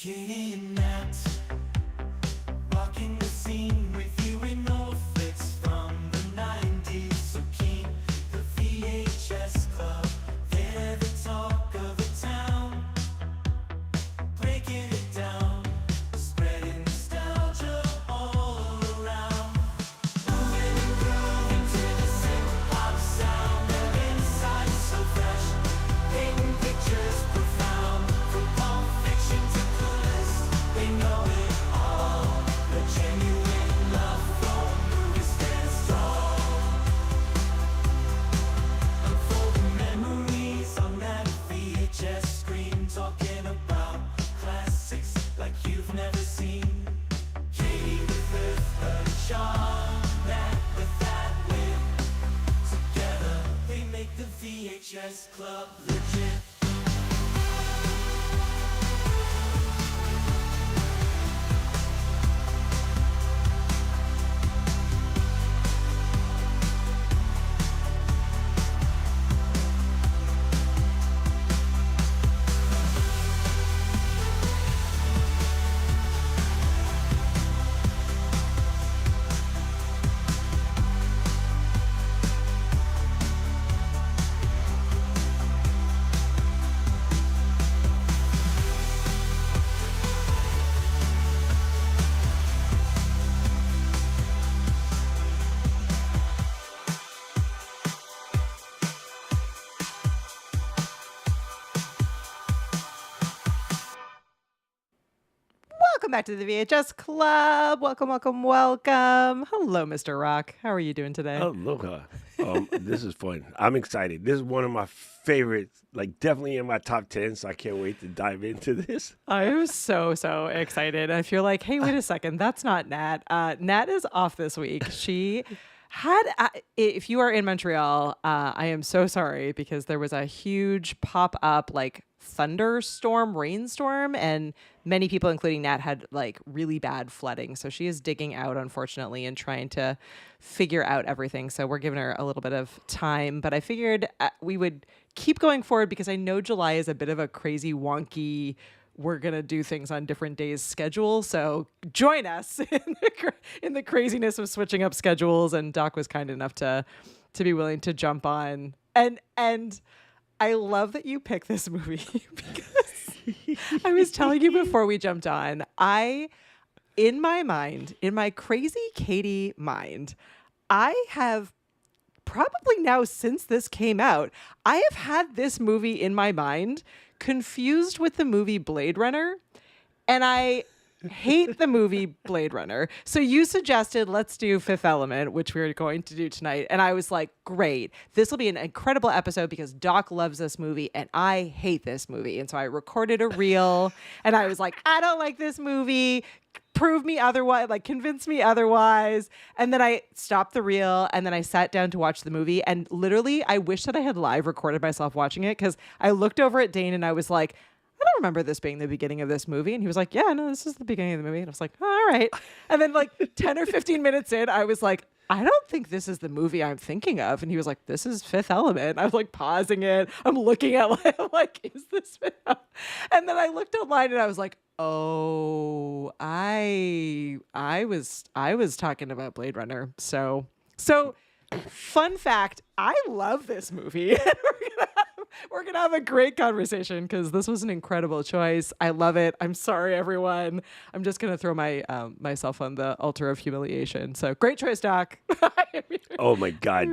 Katie and Nat, rocking the scene with you in no flicks from the 90s. So keen, the VHS Club, they're the talk of the town. Breaking it down, spreading nostalgia all around. Moving and grooving to the synth-pop sound. Their inside is so fresh, painting pictures profound. From Pulp Fiction to Clueless, they know it all. The genuine love for movies stands tall. Unfolding memories on that VHS screen, talking about classics like you've never seen. Katie with her charm, Matt with that wit. Together they make the VHS Club legit. Welcome back to the VHS Club. Welcome, welcome, welcome. Hello, Mr. Rock. How are you doing today? Aloha. This is fun. I'm excited. This is one of my favorites, like definitely in my top 10, so I can't wait to dive into this. I am so excited. I feel like, hey, wait a second. That's not Nat. Nat is off this week. She had, if you are in Montreal, I am so sorry because there was a huge pop-up like thunderstorm, rainstorm, and many people, including Nat, had like really bad flooding. So she is digging out, unfortunately, and trying to figure out everything. So we're giving her a little bit of time, but I figured we would keep going forward because I know July is a bit of a crazy, wonky, we're going to do things on different days schedule. So join us in the craziness of switching up schedules. And Doc was kind enough to be willing to jump on. And I love that you picked this movie because I was telling you before we jumped on, in my crazy Katie mind, I have probably now since this came out, I have had this movie in my mind confused with the movie Blade Runner. And I hate the movie Blade Runner. So you suggested let's do Fifth Element, which we're going to do tonight. And I was like, great. This will be an incredible episode because Doc loves this movie and I hate this movie. And so I recorded a reel and I was like, I don't like this movie. Prove me otherwise, like convince me otherwise. And then I stopped the reel and then I sat down to watch the movie. And literally, I wish that I had live recorded myself watching it because I looked over at Dane and I was like, I don't remember this being the beginning of this movie. And he was like, yeah, no, this is the beginning of the movie. And I was like, oh, all right. And then like 10 or 15 minutes in, I was like, I don't think this is the movie I'm thinking of. And he was like, this is Fifth Element. I was like pausing it. I'm looking at I'm like, is this Fifth Element? And then I looked online and I was like, oh, I was talking about Blade Runner. So fun fact, I love this movie. And we're gonna have a great conversation because this was an incredible choice. I love it. I'm sorry, everyone. I'm just gonna throw my myself on the altar of humiliation. So great choice, Doc. Oh my God,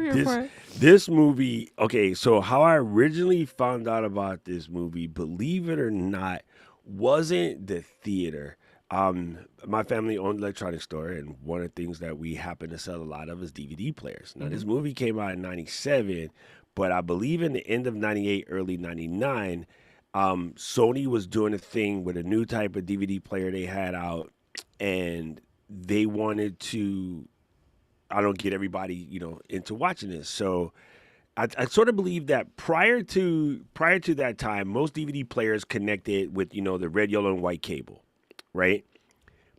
this movie. Okay, so how I originally found out about this movie, believe it or not, wasn't the theater. My family owned an electronics store, and one of the things that we happen to sell a lot of is DVD players. Now, this movie came out in '97. But I believe in the end of 98, early 99, Sony was doing a thing with a new type of DVD player they had out, and they wanted to, get everybody, into watching this. So I sort of believe that prior to that time, most DVD players connected with, the red, yellow, and white cable, right?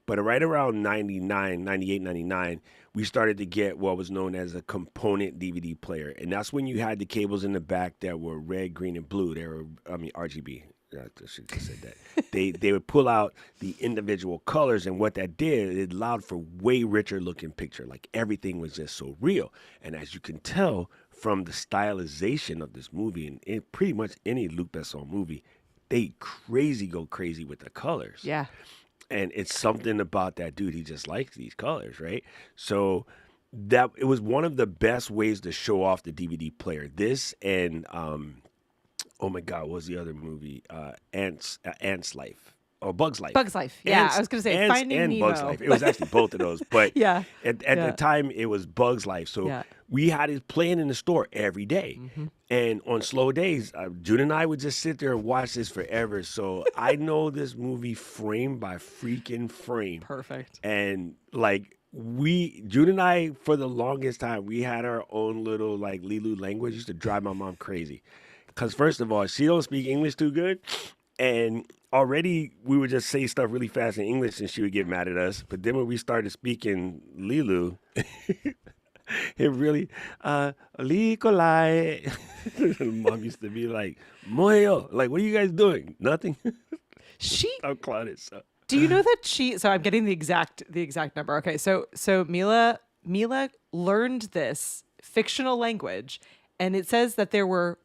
But right around 99, 98, 99, we started to get what was known as a component DVD player. And that's when you had the cables in the back that were red, green, and blue. They were, RGB. I should have said that. They would pull out the individual colors, and what that did, it allowed for way richer looking picture. Like everything was just so real. And as you can tell from the stylization of this movie, and in pretty much any Luc Besson movie, they go crazy with the colors. Yeah. And it's something about that dude. He just likes these colors, right? So that it was one of the best ways to show off the DVD player. This and oh my God, what was the other movie? Ant's Life or Bug's Life. Bug's Life. Yeah, Ants, I was going to say Ants Finding and Nemo. Bug's Life. It was actually both of those, but Yeah. at Yeah. the time it was Bug's Life. So Yeah. we had it playing in the store every day. And on slow days, June and I would just sit there and watch this forever. So I know this movie frame by freaking frame. Perfect. And like June and I, for the longest time, we had our own little like Leeloo language. It used to drive my mom crazy. Because first of all, she don't speak English too good. And already we would just say stuff really fast in English and she would get mad at us. But then when we started speaking Leeloo, it really, Likolai. Mom used to be like, Moyo, like, what are you guys doing? Nothing. I'm clouded. So. Do you know that so I'm getting the exact number. Okay. So Milla learned this fictional language, and it says that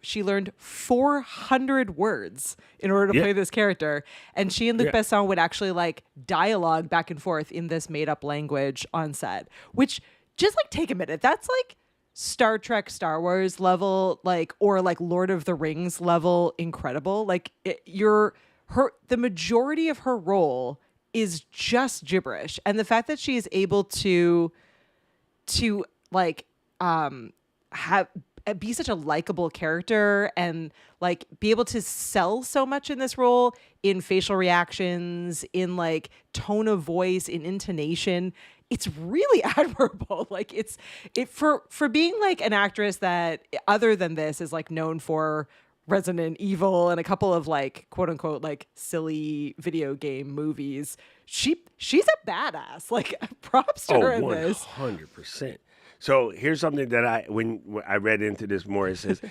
she learned 400 words in order to play this character. And she and Luc Besson would actually like dialogue back and forth in this made up language on set, which just like take a minute. That's like Star Trek, Star Wars level, like, or like Lord of the Rings level incredible. Like the majority of her role is just gibberish. And the fact that she is able to like, be such a likable character and like be able to sell so much in this role, in facial reactions, in like tone of voice, in intonation, it's really admirable. Like for being like an actress that other than this is like known for Resident Evil and a couple of like quote unquote like silly video game movies. She's a badass. Like props to her in this. 100%. So here's something that when I read into this more, it says,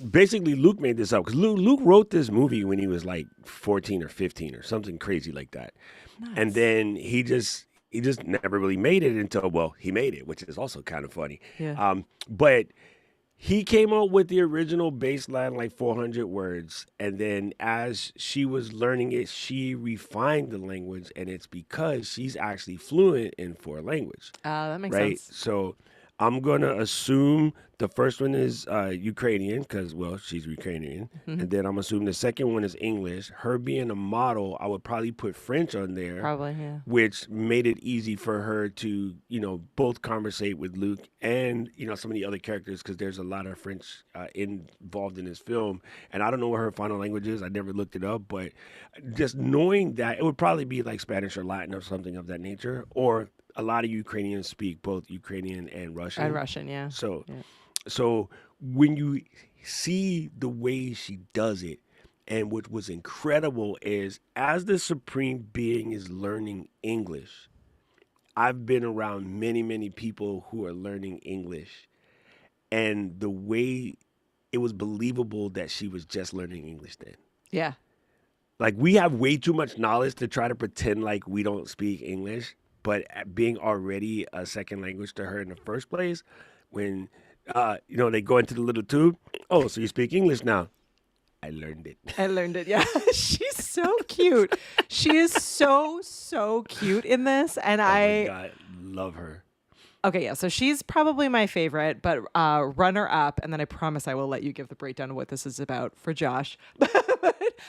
basically Luke made this up because Luke wrote this movie when he was like 14 or 15 or something crazy like that. Nice. And then he just never really made it until, he made it, which is also kind of funny. Yeah. But he came up with the original baseline, like 400 words. And then as she was learning it, she refined the language. And it's because she's actually fluent in 4 languages. That makes right? sense. So I'm going to assume the first one is Ukrainian because, she's Ukrainian. Mm-hmm. And then I'm assuming the second one is English. Her being a model, I would probably put French on there. Probably, yeah. Which made it easy for her to, both conversate with Luke and, some of the other characters because there's a lot of French involved in this film. And I don't know what her final language is. I never looked it up. But just knowing that, it would probably be like Spanish or Latin or something of that nature. Or a lot of Ukrainians speak both Ukrainian and Russian. And Russian, yeah. So when you see the way she does it, and what was incredible is as the Supreme Being is learning English, I've been around many, many people who are learning English, and the way it was believable that she was just learning English then. Yeah. Like we have way too much knowledge to try to pretend like we don't speak English, but being already a second language to her in the first place, when they go into the little tube. Oh, so you speak English now? I learned it. Yeah. She's so cute. She is so cute in this, and my God, love her. Okay, yeah. So she's probably my favorite, but runner up, and then I promise I will let you give the breakdown of what this is about for Josh.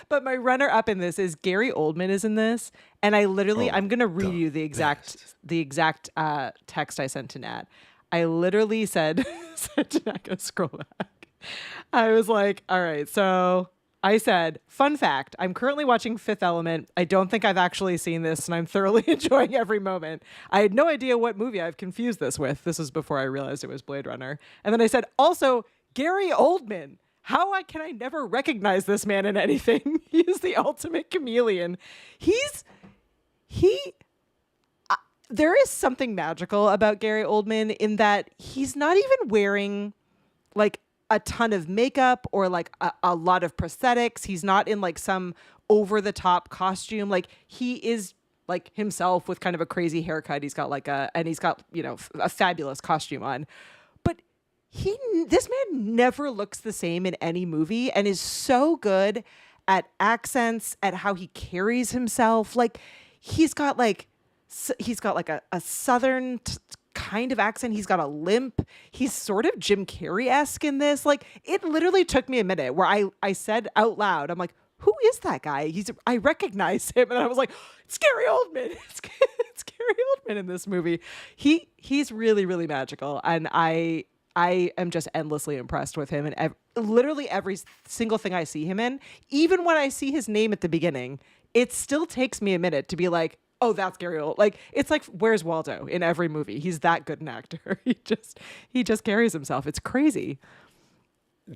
But my runner up in this is Gary Oldman is in this, and I'm gonna read you the exact text I sent to Nat. I literally said to Nat, go scroll back. I was like, all right, so I said, fun fact, I'm currently watching Fifth Element. I don't think I've actually seen this, and I'm thoroughly enjoying every moment. I had no idea what movie I've confused this with. This was before I realized it was Blade Runner. And then I said, also, Gary Oldman. How can I never recognize this man in anything? He is the ultimate chameleon. There is something magical about Gary Oldman in that he's not even wearing like a ton of makeup or like a lot of prosthetics. He's not in like some over the top costume. Like he is like himself with kind of a crazy haircut. He's got and he's got, a fabulous costume on. But this man never looks the same in any movie and is so good at accents, at how he carries himself. Like he's got like a southern kind of accent. He's got a limp. He's sort of Jim Carrey-esque in this. Like it literally took me a minute where I said out loud, I'm like, who is that guy? I recognize him. And I was like, it's Gary Oldman. It's Gary Oldman in this movie. He's really, really magical. And I am just endlessly impressed with him. And literally every single thing I see him in, even when I see his name at the beginning, it still takes me a minute to be like, oh, that's Gary Oldman. Like, it's like, where's Waldo in every movie? He's that good an actor. He just carries himself. It's crazy.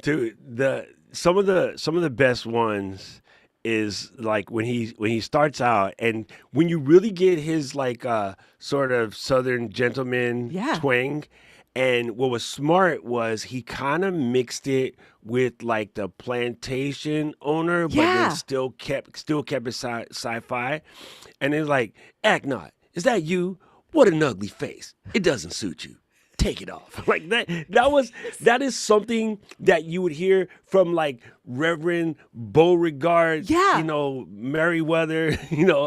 Dude, some of the best ones is like when he starts out, and when you really get his like sort of Southern gentleman twang. And what was smart was he kind of mixed it with like the plantation owner, but then still kept it sci-fi. And it's like, act not. Is that you? What an ugly face. It doesn't suit you. Take it off. Like that is something that you would hear from like Reverend Beauregard, Merriweather,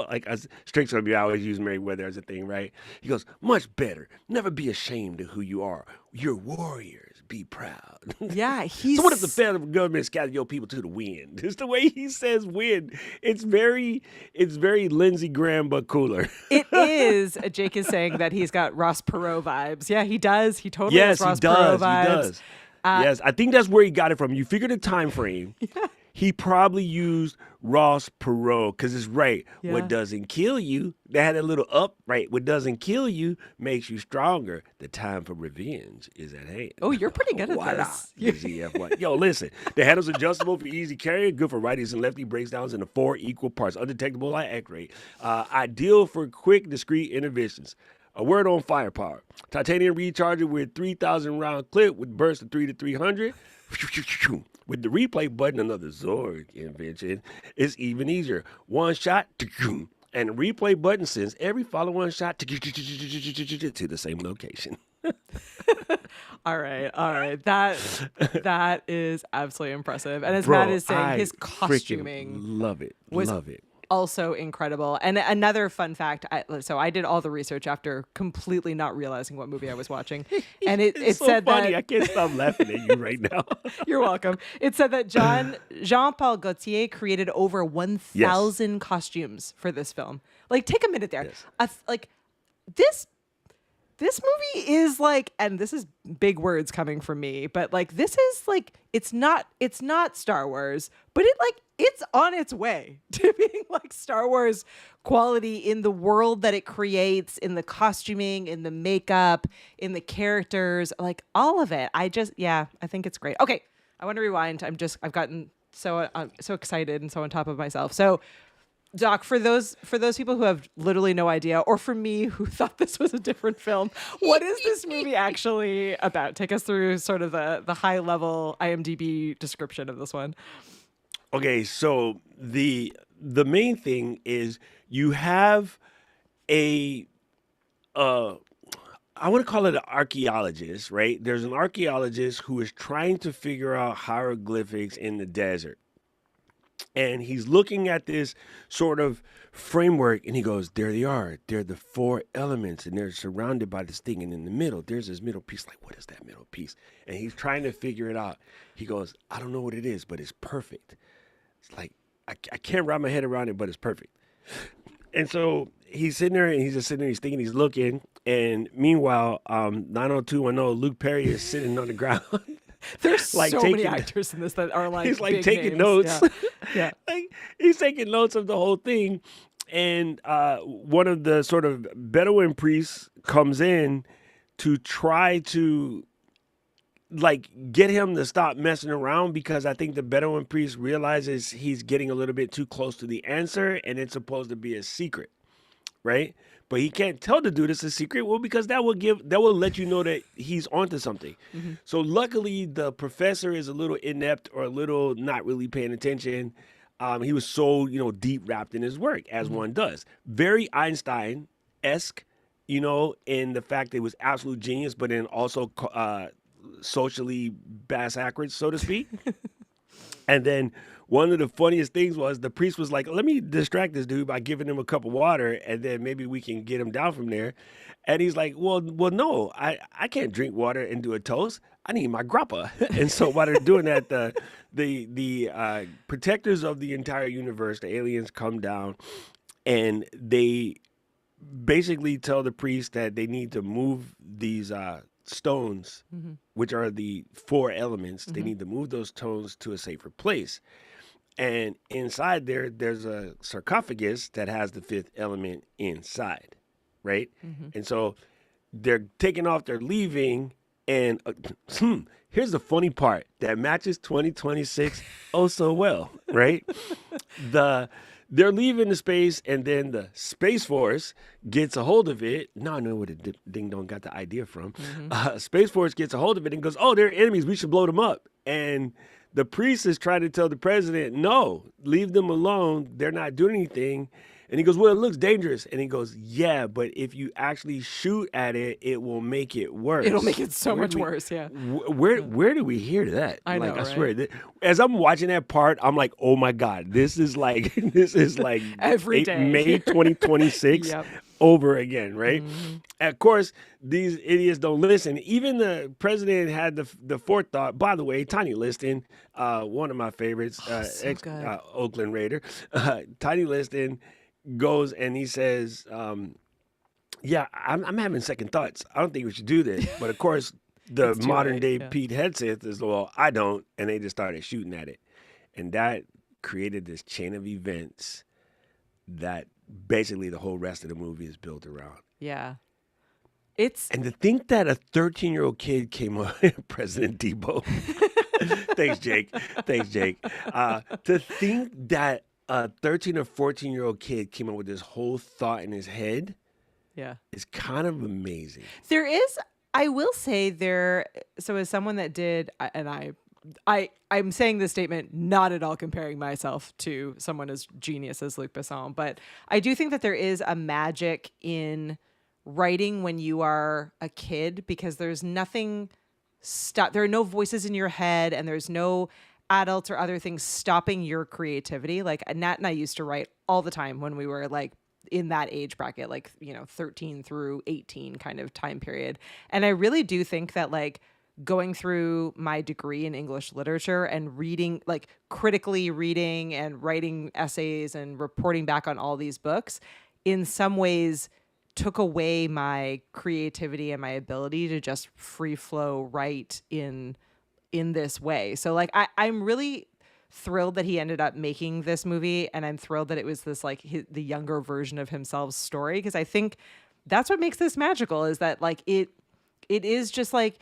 like straight from you, I always use Merriweather as a thing, right? He goes, much better. Never be ashamed of who you are. You're warriors. Be proud. Yeah, So what if the federal government scattered your people to the wind? It's the way he says wind. It's very Lindsey Graham, but cooler. It is. Jake is saying that he's got Ross Perot vibes. Yeah, he does. He totally has Ross Perot vibes. He does. Yes, I think that's where he got it from. You figure the time frame. He probably used Ross Perot because it's right. Yeah. What doesn't kill you, they had a little up, right? What doesn't kill you makes you stronger. The time for revenge is at hand. Oh, you're pretty good at this. Yo, listen. The handle's adjustable for easy carrying, good for righties and lefty, breaks down into 4 equal parts, undetectable at X-ray. Ideal for quick, discreet interventions. A word on firepower. Titanium recharger with 3,000 round clip with burst of 3 to 300. With the replay button, another Zorg invention, it's even easier. One shot, and the replay button sends every follow-on shot to the same location. All right. That is absolutely impressive. And as Matt is saying, his costuming, love it. Also incredible. And another fun fact, so I did all the research after completely not realizing what movie I was watching. And it so said funny. that... I can't stop laughing at you right now. You're welcome. It said that Jean-Paul Gaultier created over 1,000 costumes for this film. Like, take a minute there. Yes. This movie is like, and this is big words coming from me, but like this is like it's not Star Wars, but it's on its way to being like Star Wars quality in the world that it creates, in the costuming, in the makeup, in the characters, like all of it. I think it's great. Okay, I want to rewind. I've gotten so excited and so on top of myself. So, Doc, for those people who have literally no idea, or for me who thought this was a different film, what is this movie actually about? Take us through sort of the high level IMDb description of this one. Okay, so the main thing is you have I want to call it an archaeologist, right? There's an archaeologist who is trying to figure out hieroglyphics in the desert. And he's looking at this sort of framework, and he goes, there they are. They're the 4 elements, and they're surrounded by this thing. And in the middle, there's this middle piece. Like, what is that middle piece? And he's trying to figure it out. He goes, I don't know what it is, but it's perfect. It's like, I can't wrap my head around it, but it's perfect. And so he's sitting there, and he's just sitting there, he's thinking, he's looking. And meanwhile, 90210, Luke Perry is sitting on the ground. There's like so many actors in this that are like he's like big taking names. notes. Yeah. Like he's taking notes of the whole thing. And one of the sort of Bedouin priests comes in to try to like get him to stop messing around, because I think the Bedouin priest realizes he's getting a little bit too close to the answer and it's supposed to be a secret. right? But he can't tell the dude it's a secret. Well, because that will let you know that he's onto something. So luckily, the professor is a little inept or a little not really paying attention. He was so deep wrapped in his work, as one does. Very Einstein esque, in the fact that it was absolute genius, but then also socially backwards, so to speak. And then one of the funniest things was the priest was like, let me distract this dude by giving him a cup of water, and then maybe we can get him down from there. And he's like, well, no, I can't drink water and do a toast. I need my grappa. And so while they're doing that, the protectors of the entire universe, the aliens, come down, and they basically tell the priest that they need to move these stones, which are the four elements. They need to move those stones to a safer place. And inside there's a sarcophagus that has the fifth element inside, right? And so they're taking off, they're leaving, and here's the funny part that matches 2026 oh so well, right? They're leaving the space, and then the Space Force gets a hold of it. Now I know where the ding dong got the idea from. Space Force gets a hold of it and goes, oh, they're enemies. We should blow them up. And the priest is trying to tell the president, no, leave them alone. They're not doing anything. And he goes, well, it looks dangerous. And he goes, yeah, but if you actually shoot at it, it will make it worse. It'll make it so much worse, yeah. Where do we hear that? I know, I right? swear, as I'm watching that part, I'm like, oh my God, this is like Every day. May 2026 Yep. over again, right? Of course, these idiots don't listen. Even the president had the forethought. By the way, Tiny Liston, one of my favorites, so good. Oakland Raider, Tiny Liston goes and he says, yeah, I'm having second thoughts. I don't think we should do this. But of course, the It's too modern late, day yeah. Pete Hegseth is, well, I don't. And they just started shooting at it. And that created this chain of events that basically the whole rest of the movie is built around. Yeah. And to think that a 13-year-old kid came up, President Debo. Thanks, Jake. To think that a 13 or 14-year-old kid came up with this whole thought in his head Yeah. is kind of amazing. There is, I will say so as someone that did, and I'm saying this statement not at all comparing myself to someone as genius as Luc Besson, but I do think that there is a magic in writing when you are a kid, because there's nothing there are no voices in your head, and there's no adults or other things stopping your creativity. Like Nat and I used to write all the time when we were like in that age bracket, like, 13 through 18 kind of time period. And I really do think that like going through my degree in English literature and reading, like critically reading and writing essays and reporting back on all these books, in some ways took away my creativity and my ability to just free flow write in this way. So like I'm really thrilled that he ended up making this movie, and I'm thrilled that it was this like the younger version of himself's story, because I think that's what makes this magical, is that like it is just like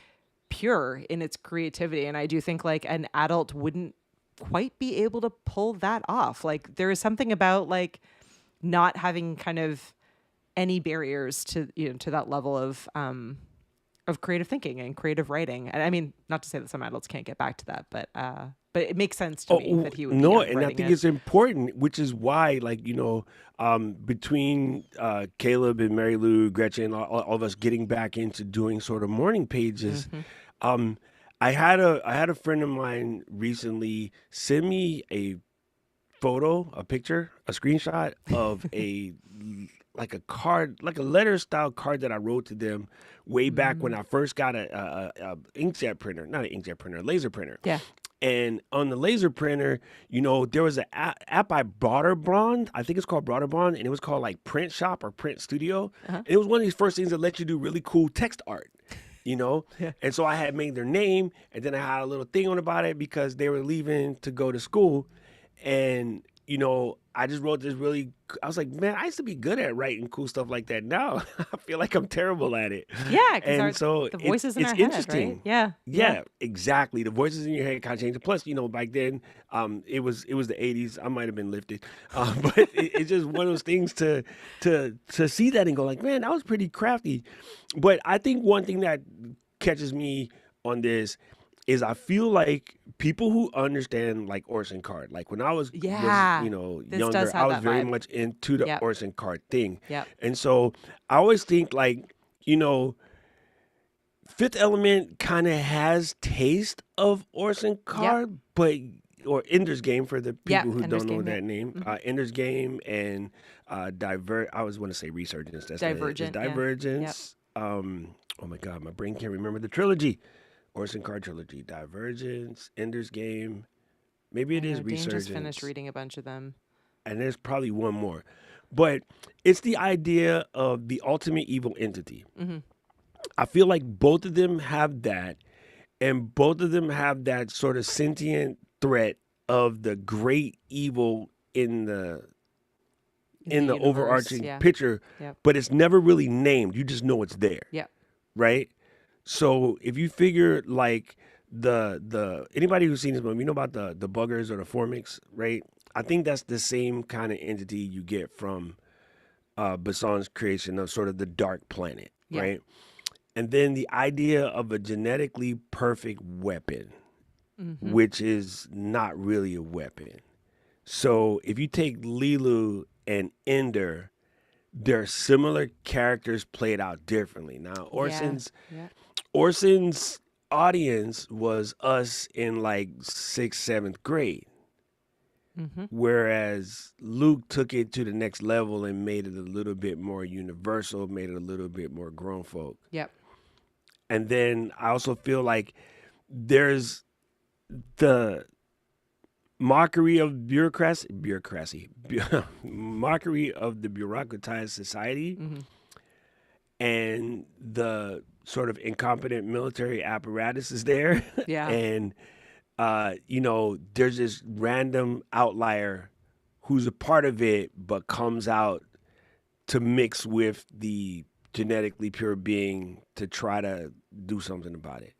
pure in its creativity. And I do think like an adult wouldn't quite be able to pull that off. Like there is something about like not having kind of any barriers to to that level of creative thinking and creative writing. And I mean, not to say that some adults can't get back to that, but it makes sense to me that he would. No, be and I think it's important, which is why, like, between Caleb and Mary Lou, Gretchen, all of us getting back into doing sort of morning pages. I had a friend of mine recently send me a photo, a picture, a screenshot of a card, like a letter style card that I wrote to them way back when I first got a inkjet printer, not an inkjet printer, a laser printer. Yeah. And on the laser printer, there was an app I Broderbond. I think it's called Broderbond, and it was called like Print Shop or Print Studio. And it was one of these first things that let you do really cool text art. Yeah. And so I had made their name, and then I had a little thing on about it because they were leaving to go to school. And, I just wrote this really. I was like, man, I used to be good at writing cool stuff like that. Now I feel like I'm terrible at it. Yeah, And because so the voices in it's our head, interesting. right? Yeah. Yeah, exactly. The voices in your head kind of change. Plus, back then, it was the '80s. I might have been lifted, but it's just one of those things to see that and go like, man, that was pretty crafty. But I think one thing that catches me on this is I feel like people who understand like Orson Card, like when I was Yeah. This younger, does I have was that very vibe. much into the Yep. Orson Card thing, Yep. and so I always think like Fifth Element kind of has taste of Orson Card, but or Ender's Game for the people who Ender's don't know Game, that name. Ender's Game and I always want to say Resurgence. That's Divergent, It's yeah. Divergence. Oh my God, my brain can't remember the trilogy. Orson Card trilogy: Divergence, Ender's Game. Maybe it is Dane Resurgence. just finished reading a bunch of them. And there's probably one more, but it's the idea of the ultimate evil entity. I feel like both of them have that, and both of them have that sort of sentient threat of the great evil in the universe, overarching yeah. picture, Yep. but it's never really named. You just know it's there, Yep. right? So if you figure like the anybody who's seen this movie, you know about the buggers or the formics, right? I think that's the same kind of entity you get from Besson's creation of sort of the dark planet, Yeah. right? And then the idea of a genetically perfect weapon, which is not really a weapon. So if you take Leeloo and Ender, they're similar characters played out differently. Now, Orson's audience was us in like 6th, 7th grade. Whereas Luke took it to the next level and made it a little bit more universal, made it a little bit more grown folk. Yep. And then I also feel like there's the mockery of mockery of the bureaucratized society and the sort of incompetent military apparatus is there. Yeah. And, there's this random outlier who's a part of it, but comes out to mix with the genetically pure being to try to do something about it.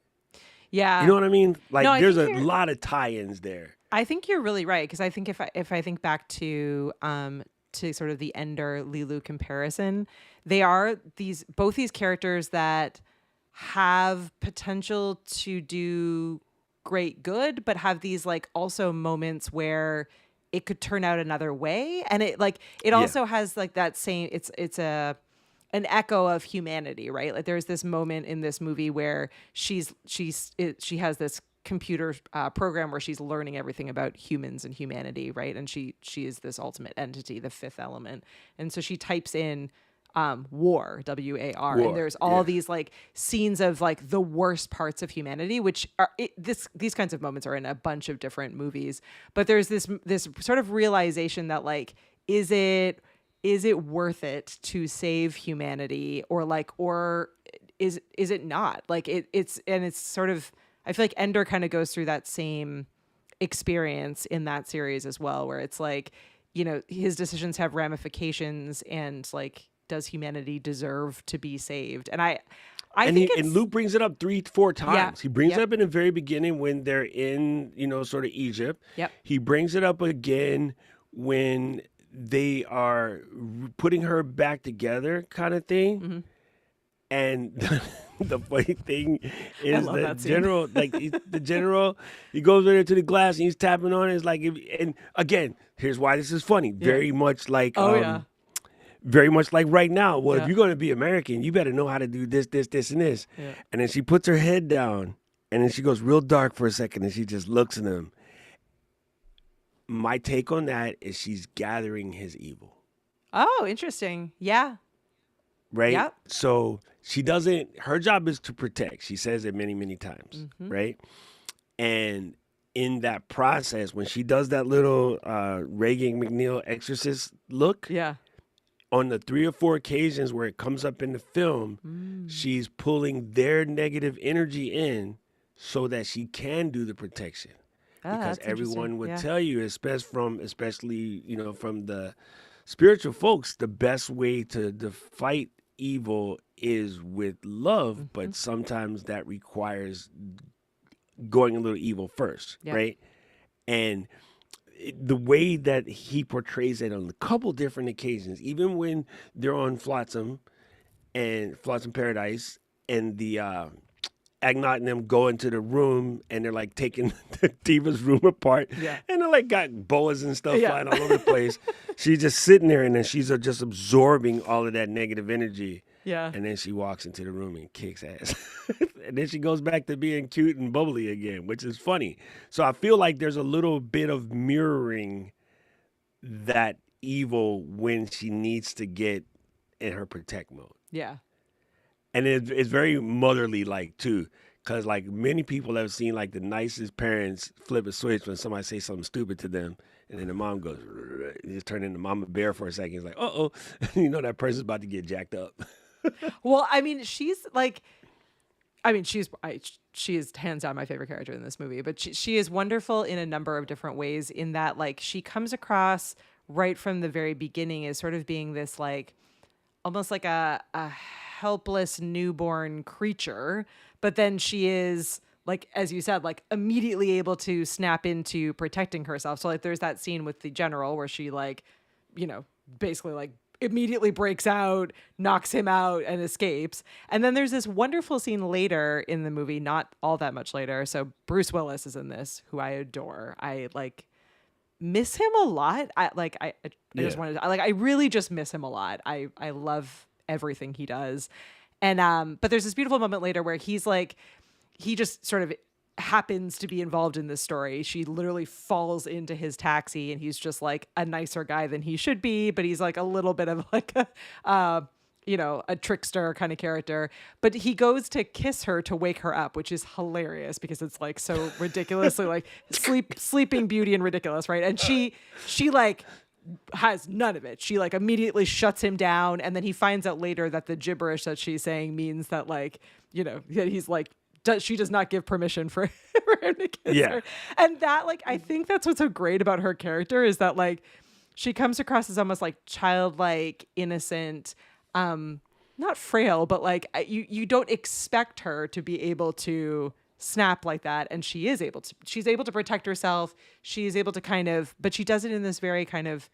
Yeah. You know what I mean? Like, No, I there's a think you're- lot of tie-ins there. I think you're really right, because I think if I think back to sort of the Ender Leeloo comparison, they are both these characters that have potential to do great good, but have these like also moments where it could turn out another way, and it also has like that same it's an echo of humanity, right? Like there's this moment in this movie where she has this computer program where she's learning everything about humans and humanity, right? And she is this ultimate entity, the fifth element. And so she types in war, WAR, and there's all these like scenes of like the worst parts of humanity, which are these kinds of moments are in a bunch of different movies. But there's this sort of realization that like, is it worth it to save humanity, or is it not? Like it's sort of, I feel like Ender kind of goes through that same experience in that series as well, where it's like, his decisions have ramifications, and like, does humanity deserve to be saved? And I think and Luke brings it up 3-4 times. Yeah. He brings it up in the very beginning when they're in, sort of Egypt. Yep. He brings it up again when they are putting her back together, kind of thing. And the funny thing is the general, he goes over there to the glass and he's tapping on it. It's like, and again, here's why this is funny. Very much like, very much like right now. Well, if you're going to be American, you better know how to do this, this, this, and this. Yeah. And then she puts her head down, and then she goes real dark for a second, and she just looks at him. My take on that is she's gathering his evil. Oh, interesting. Yeah. Right? Yep. So her job is to protect. She says it many, many times, right? And in that process, when she does that little Reagan McNeil exorcist look, on the 3 or 4 occasions where it comes up in the film, she's pulling their negative energy in so that she can do the protection. because that's interesting. everyone would Yeah. tell you, especially from the spiritual folks, the best way to fight evil is with love, but sometimes that requires going a little evil first, Yep. right? And the way that he portrays it on a couple different occasions, even when they're on Flotsam Paradise, and the Agnot and them go into the room and they're like taking the diva's room apart, Yeah. and they're like got boas and stuff Yeah. flying all over the place. She's just sitting there, and then she's just absorbing all of that negative energy. Yeah. And then she walks into the room and kicks ass. And then she goes back to being cute and bubbly again, which is funny. So I feel like there's a little bit of mirroring that evil when she needs to get in her protect mode. Yeah. And it's very motherly like too. Because like many people have seen like the nicest parents flip a switch when somebody says something stupid to them. And then the mom goes, just turn into Mama Bear for a second. It's like, uh-oh, that person's about to get jacked up. Well, I mean, she is hands down my favorite character in this movie, but she is wonderful in a number of different ways, in that like she comes across right from the very beginning as sort of being this like almost like a helpless newborn creature, but then she is, like, as you said, like immediately able to snap into protecting herself. So like there's that scene with the general where she like, basically like immediately breaks out, knocks him out, and escapes. And then there's this wonderful scene later in the movie, not all that much later. So Bruce Willis is in this, who I adore. I like miss him a lot. I just wanted to, I really just miss him a lot. I love everything he does. And but there's this beautiful moment later where he's like, he just sort of happens to be involved in this story. She literally falls into his taxi, and he's just like a nicer guy than he should be, but he's like a little bit of like a trickster kind of character. But he goes to kiss her to wake her up, which is hilarious because it's like so ridiculously like sleeping beauty and ridiculous, right? And she like has none of it. She like immediately shuts him down, and then he finds out later that the gibberish that she's saying means that like, that he's like, she does not give permission for him to kiss her. And that, like, I think that's what's so great about her character, is that like she comes across as almost like childlike, innocent, not frail, but like you don't expect her to be able to snap like that. And she is able to, she's able to protect herself. She's able to kind of, but she does it in this very kind of,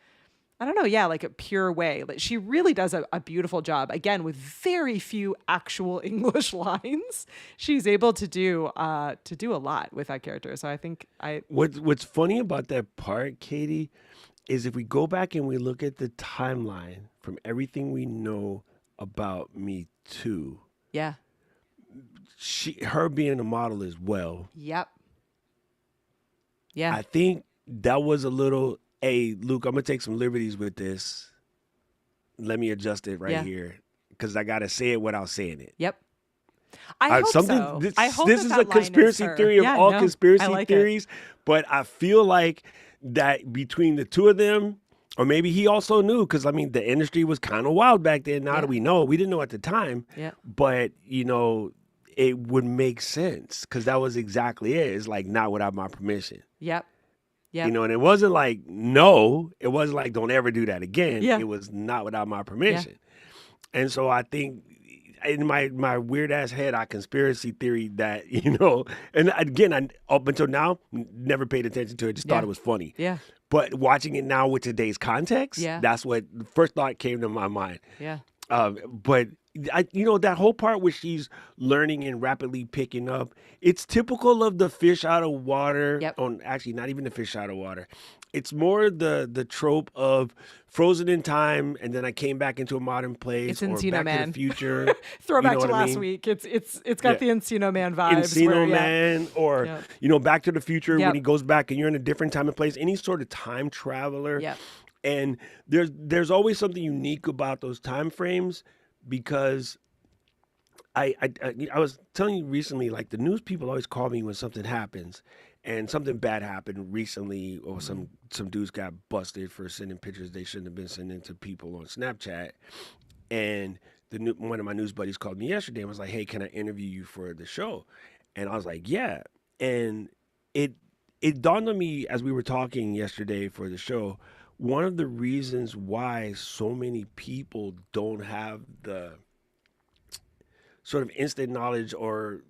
I don't know, like a pure way. Like she really does a beautiful job. Again, with very few actual English lines, she's able to do a lot with that character. So I think What's funny about that part, Katie, is if we go back and we look at the timeline from everything we know about Me Too. Yeah. Her being a model as well. Yep. Yeah. I think that was a little. Hey, Luke, I'm going to take some liberties with this. Let me adjust it right here, because I got to say it without saying it. Yep. I hope so. This is a conspiracy theory of all conspiracy theories, but I feel like that between the two of them, or maybe he also knew, because, I mean, the industry was kind of wild back then. Now that we know, we didn't know at the time. Yeah. But, it would make sense, because that was exactly it. It's like, not without my permission. Yep. Yeah. And it wasn't like, no, it wasn't like, don't ever do that again. Yeah. It was not without my permission. Yeah. And so I think in my weird ass head, I conspiracy theory that, and again, up until now, never paid attention to it, just thought it was funny. Yeah. But watching it now with today's context, that's what the first thought came to my mind. Yeah. But that whole part where she's learning and rapidly picking up, it's typical of the fish out of water. Yep. Actually, not even the fish out of water. It's more the trope of frozen in time, and then I came back into a modern place. It's Encino Back Man. to the Future. Throwback to last week. It's got the Encino Man vibes. Encino Man, or Back to the Future when he goes back and you're in a different time and place. Any sort of time traveler. Yep. And there's always something unique about those time frames, because I was telling you recently, like, the news people always call me when something happens, and something bad happened recently, or some dudes got busted for sending pictures they shouldn't have been sending to people on Snapchat. And one of my news buddies called me yesterday and was like, "Hey, can I interview you for the show?" And I was like, "Yeah." And it dawned on me as we were talking yesterday for the show. One of the reasons why so many people don't have the sort of instant knowledge or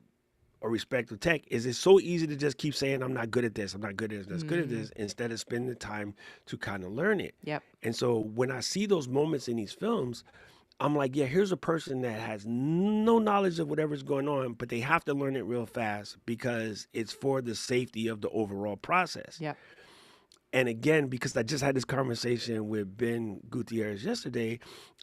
respect of tech is it's so easy to just keep saying I'm not good at this, I'm not good at this, good at this, instead of spending the time to kind of learn it. Yep. And so when I see those moments in these films, I'm like, yeah, here's a person that has no knowledge of whatever's going on, but they have to learn it real fast because it's for the safety of the overall process. Yep. And again, because I just had this conversation with Ben Gutierrez yesterday,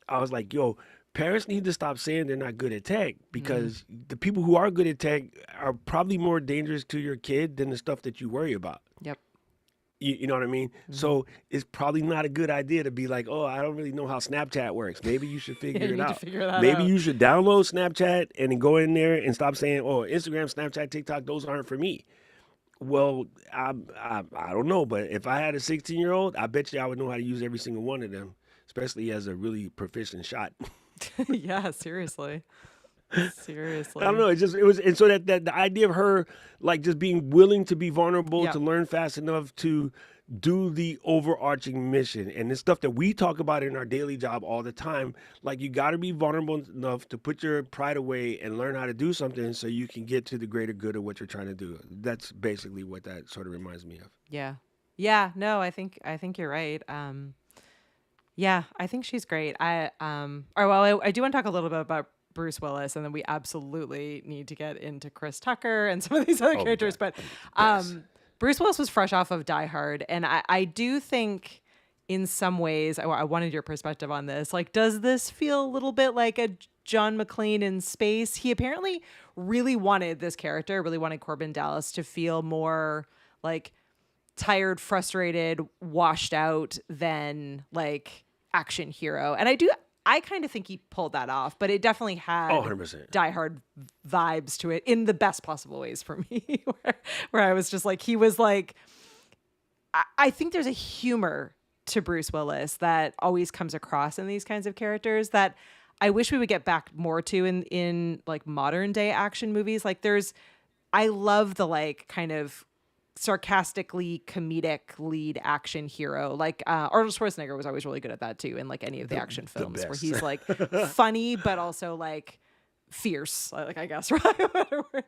I was like, yo, parents need to stop saying they're not good at tech because the people who are good at tech are probably more dangerous to your kid than the stuff that you worry about. Yep. You know what I mean? So it's probably not a good idea to be like, oh, I don't really know how Snapchat works. Maybe you should figure you it need to out. figure that Maybe out. you should download Snapchat and then go in there and stop saying, oh, Instagram, Snapchat, TikTok, those aren't for me. Well, I don't know, but if I had a 16-year-old, I bet you I would know how to use every single one of them, especially as a really proficient shot. Yeah, seriously. Seriously. I don't know. It was, and so that the idea of her like just being willing to be vulnerable, Yeah. to learn fast enough to do the overarching mission, and this stuff that we talk about in our daily job all the time. Like you got to be vulnerable enough to put your pride away and learn how to do something so you can get to the greater good of what you're trying to do. That's basically what that sort of reminds me of. Yeah. Yeah. No, I think you're right. Yeah, I think she's great. I do want to talk a little bit about Bruce Willis, and then we absolutely need to get into Chris Tucker and some of these other characters. yeah. But Bruce Willis was fresh off of Die Hard, and I do think in some ways, I wanted your perspective on this. Like, does this feel a little bit like a John McClane in space? He apparently really wanted this character, really wanted Corbin Dallas to feel more like tired, frustrated, washed out than like action hero. And I kind of think he pulled that off, but it definitely had 100%. Die Hard vibes to it in the best possible ways for me, where I was just like, he was like, I think there's a humor to Bruce Willis that always comes across in these kinds of characters that I wish we would get back more to in like modern day action movies. Like I love the like kind of sarcastically comedic lead action hero. Like Arnold Schwarzenegger was always really good at that too in like any of the action films where best. he's like funny but also like fierce, like I guess, right?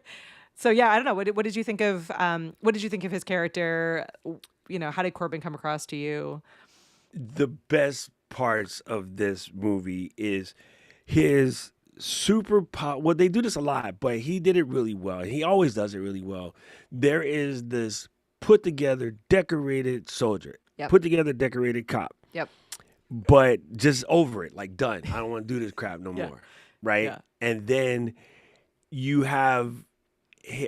So yeah, I don't know. What did you think of his character? You know, how did Corbin come across to you? The best parts of this movie is his superpower. Well, they do this a lot, but he did it really well. He always does it really well. There is this put together, decorated soldier, Yep. put together, decorated cop, Yep. but just over it, like done. I don't want to do this crap no Yeah. more, right? Yeah. And then you have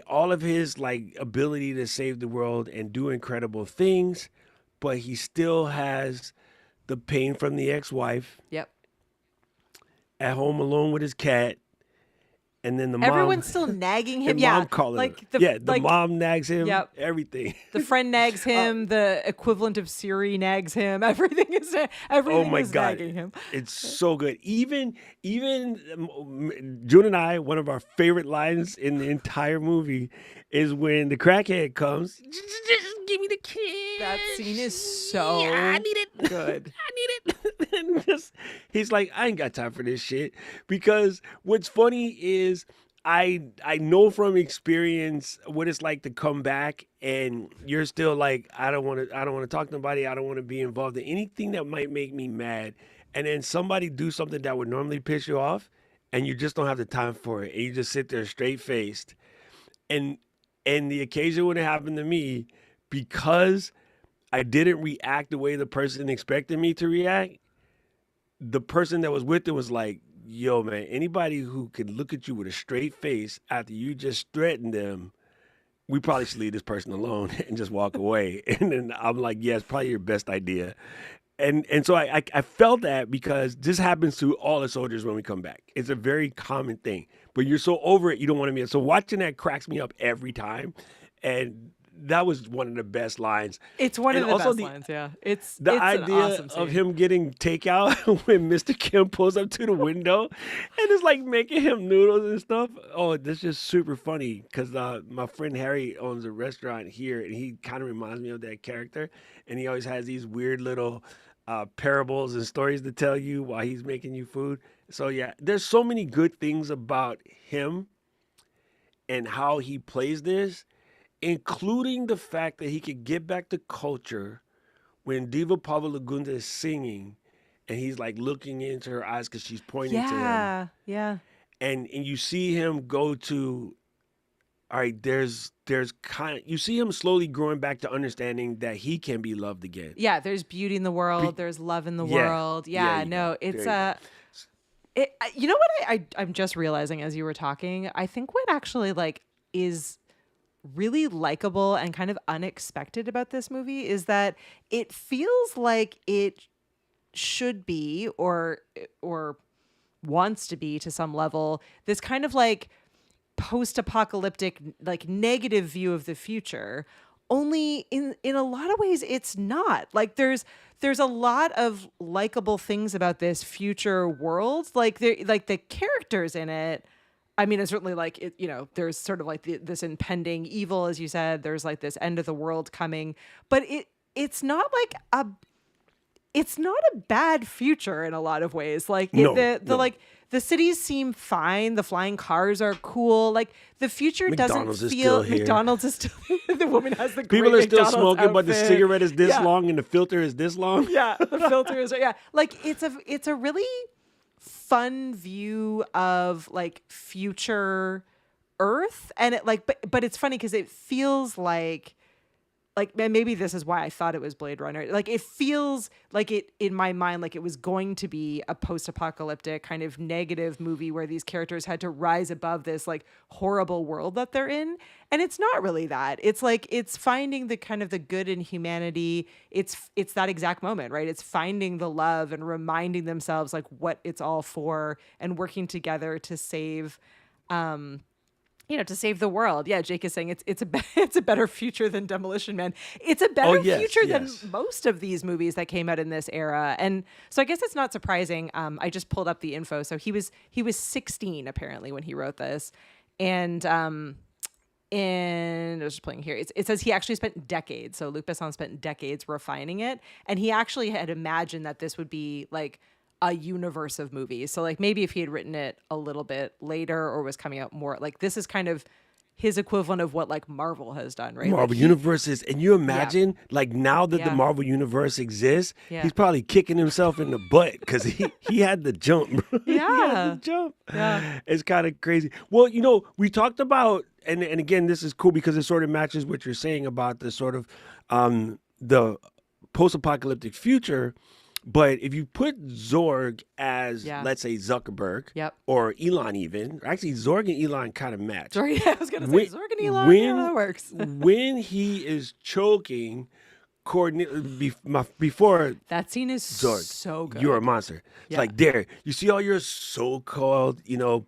all of his like ability to save the world and do incredible things, but he still has the pain from the ex-wife Yep. at home alone with his cat, and then the mom. Everyone's still nagging him. the Yeah. mom calling like him. The like, mom nags him. Yep. Everything. the friend nags him. The equivalent of Siri nags him. Everything is Oh my God. nagging him. It's so good. Even June and I, one of our favorite lines in the entire movie is when the crackhead comes. Just give me the kid. That scene is so I need it. good. I need it. And he's like, I ain't got time for this shit. Because what's funny is I know from experience what it's like to come back and you're still like, I don't want to talk to nobody. I don't want to be involved in anything that might make me mad. And then somebody do something that would normally piss you off and you just don't have the time for it. And you just sit there straight faced. And the occasion when it happened to me, because I didn't react the way the person expected me to react, the person that was with it was like, yo, man, anybody who could look at you with a straight face after you just threatened them, we probably should leave this person alone and just walk away. And then I'm like, yeah, it's probably your best idea. And so I felt that because this happens to all the soldiers when we come back. It's a very common thing. But you're so over it, you don't want to be. So watching that cracks me up every time. And that was one of the best lines. It's one And of the also best lines. Yeah, it's the an idea awesome of scene. him getting takeout when Mr. Kim pulls up to the window and it's like making him noodles and stuff. Oh, that's just super funny because my friend Harry owns a restaurant here and he kind of reminds me of that character. And he always has these weird little parables and stories to tell you while he's making you food. So, yeah, there's so many good things about him and how he plays this, including the fact that he could get back to culture when Diva Pavlagunda is singing and he's like looking into her eyes because she's pointing to him. Yeah. And you see him go to, all right, there's you see him slowly growing back to understanding that he can be loved again. Yeah, there's beauty in the world. There's love in the Yeah. world. There Yeah, you no, go. it's There you you know what I'm just realizing as you were talking. I think what actually like is really likable and kind of unexpected about this movie is that it feels like it should be or wants to be to some level this kind of like post-apocalyptic like negative view of the future, only in a lot of ways it's not. Like there's a lot of likable things about this future world, like the characters in it. I mean, it's certainly like it, there's sort of like this impending evil, as you said. There's like this end of the world coming, but it's not like it's not a bad future in a lot of ways. Like No, the like the cities seem fine. The flying cars are cool. Like the future McDonald's doesn't is feel still here. McDonald's is still the woman has the People great are still McDonald's smoking, but the outfit. cigarette is this Yeah. long and the filter is this long. Yeah, the filter is like it's a really fun view of like future Earth, and it like but it's funny because it feels like and maybe this is why I thought it was Blade Runner. Like it feels like it in my mind like it was going to be a post-apocalyptic kind of negative movie where these characters had to rise above this like horrible world that they're in, and it's not really that. It's like it's finding the kind of the good in humanity. It's that exact moment, right? It's finding the love and reminding themselves like what it's all for and working together to save to save the world. Yeah, Jake is saying it's a better future than Demolition Man. It's a better future than most of these movies that came out in this era. And so I guess it's not surprising. I just pulled up the info. So he was 16 apparently when he wrote this. And I was just playing here. It says he actually spent decades. So Luc Besson spent decades refining it. And he actually had imagined that this would be like a universe of movies. So like maybe if he had written it a little bit later or was coming out more, like this is kind of his equivalent of what like Marvel has done, right? Marvel like Universe is, and you imagine like now that the Marvel Universe exists, he's probably kicking himself in the butt because he had the jump. He had the jump. Yeah. It's kind of crazy. Well, we talked about, and again, this is cool because it sort of matches what you're saying about the sort of the post-apocalyptic future. But if you put Zorg as, let's say, Zuckerberg or Elon even, actually Zorg and Elon kind of match. Zorg, I was going to say Zorg and Elon, that works. When he is choking before that scene is Zorg, so good. You're a monster. It's like, there, you see all your so-called,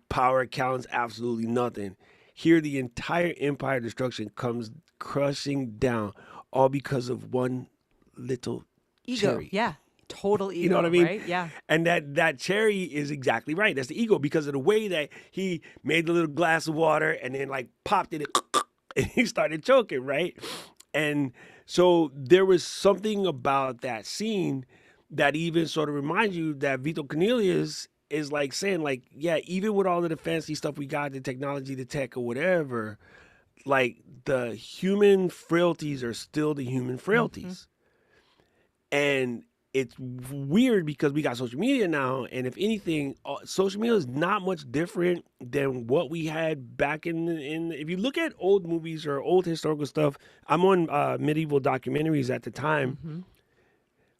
power accounts, absolutely nothing. Here the entire empire destruction comes crushing down, all because of one little ego. Cherry. Yeah. Total ego, you know what I mean? Right? Yeah. And that cherry is exactly right. That's the ego because of the way that he made the little glass of water and then like popped it and he started choking, right? And so there was something about that scene that even sort of reminds you that Vito Cornelius is like saying like, yeah, even with all of the fancy stuff we got, the technology, the tech or whatever, like the human frailties are still the human frailties. And it's weird because we got social media now, and if anything, social media is not much different than what we had back in. If you look at old movies or old historical stuff, I'm on medieval documentaries at the time.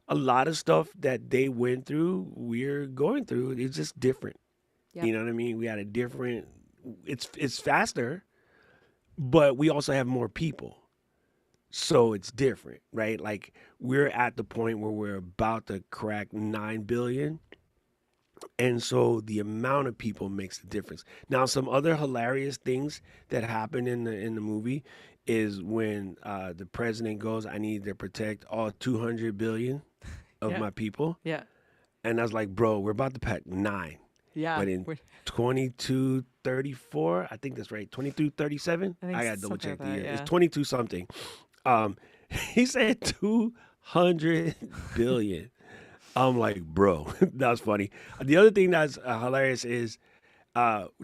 A lot of stuff that they went through, we're going through. It's just different. You know what I mean? We had a different. It's faster, but we also have more people. So it's different, right? Like we're at the point where we're about to crack 9 billion. And so the amount of people makes a difference. Now, some other hilarious things that happen in the movie is when the president goes, I need to protect all 200 billion of Yeah. my people. Yeah. And I was like, bro, we're about to pack 9. Yeah. But in 2234, I think that's right, 2237. I think I got to double something check the like year. that, It's yeah. 22 something. He said 200 billion. I'm like, bro, that's funny. The other thing that's hilarious is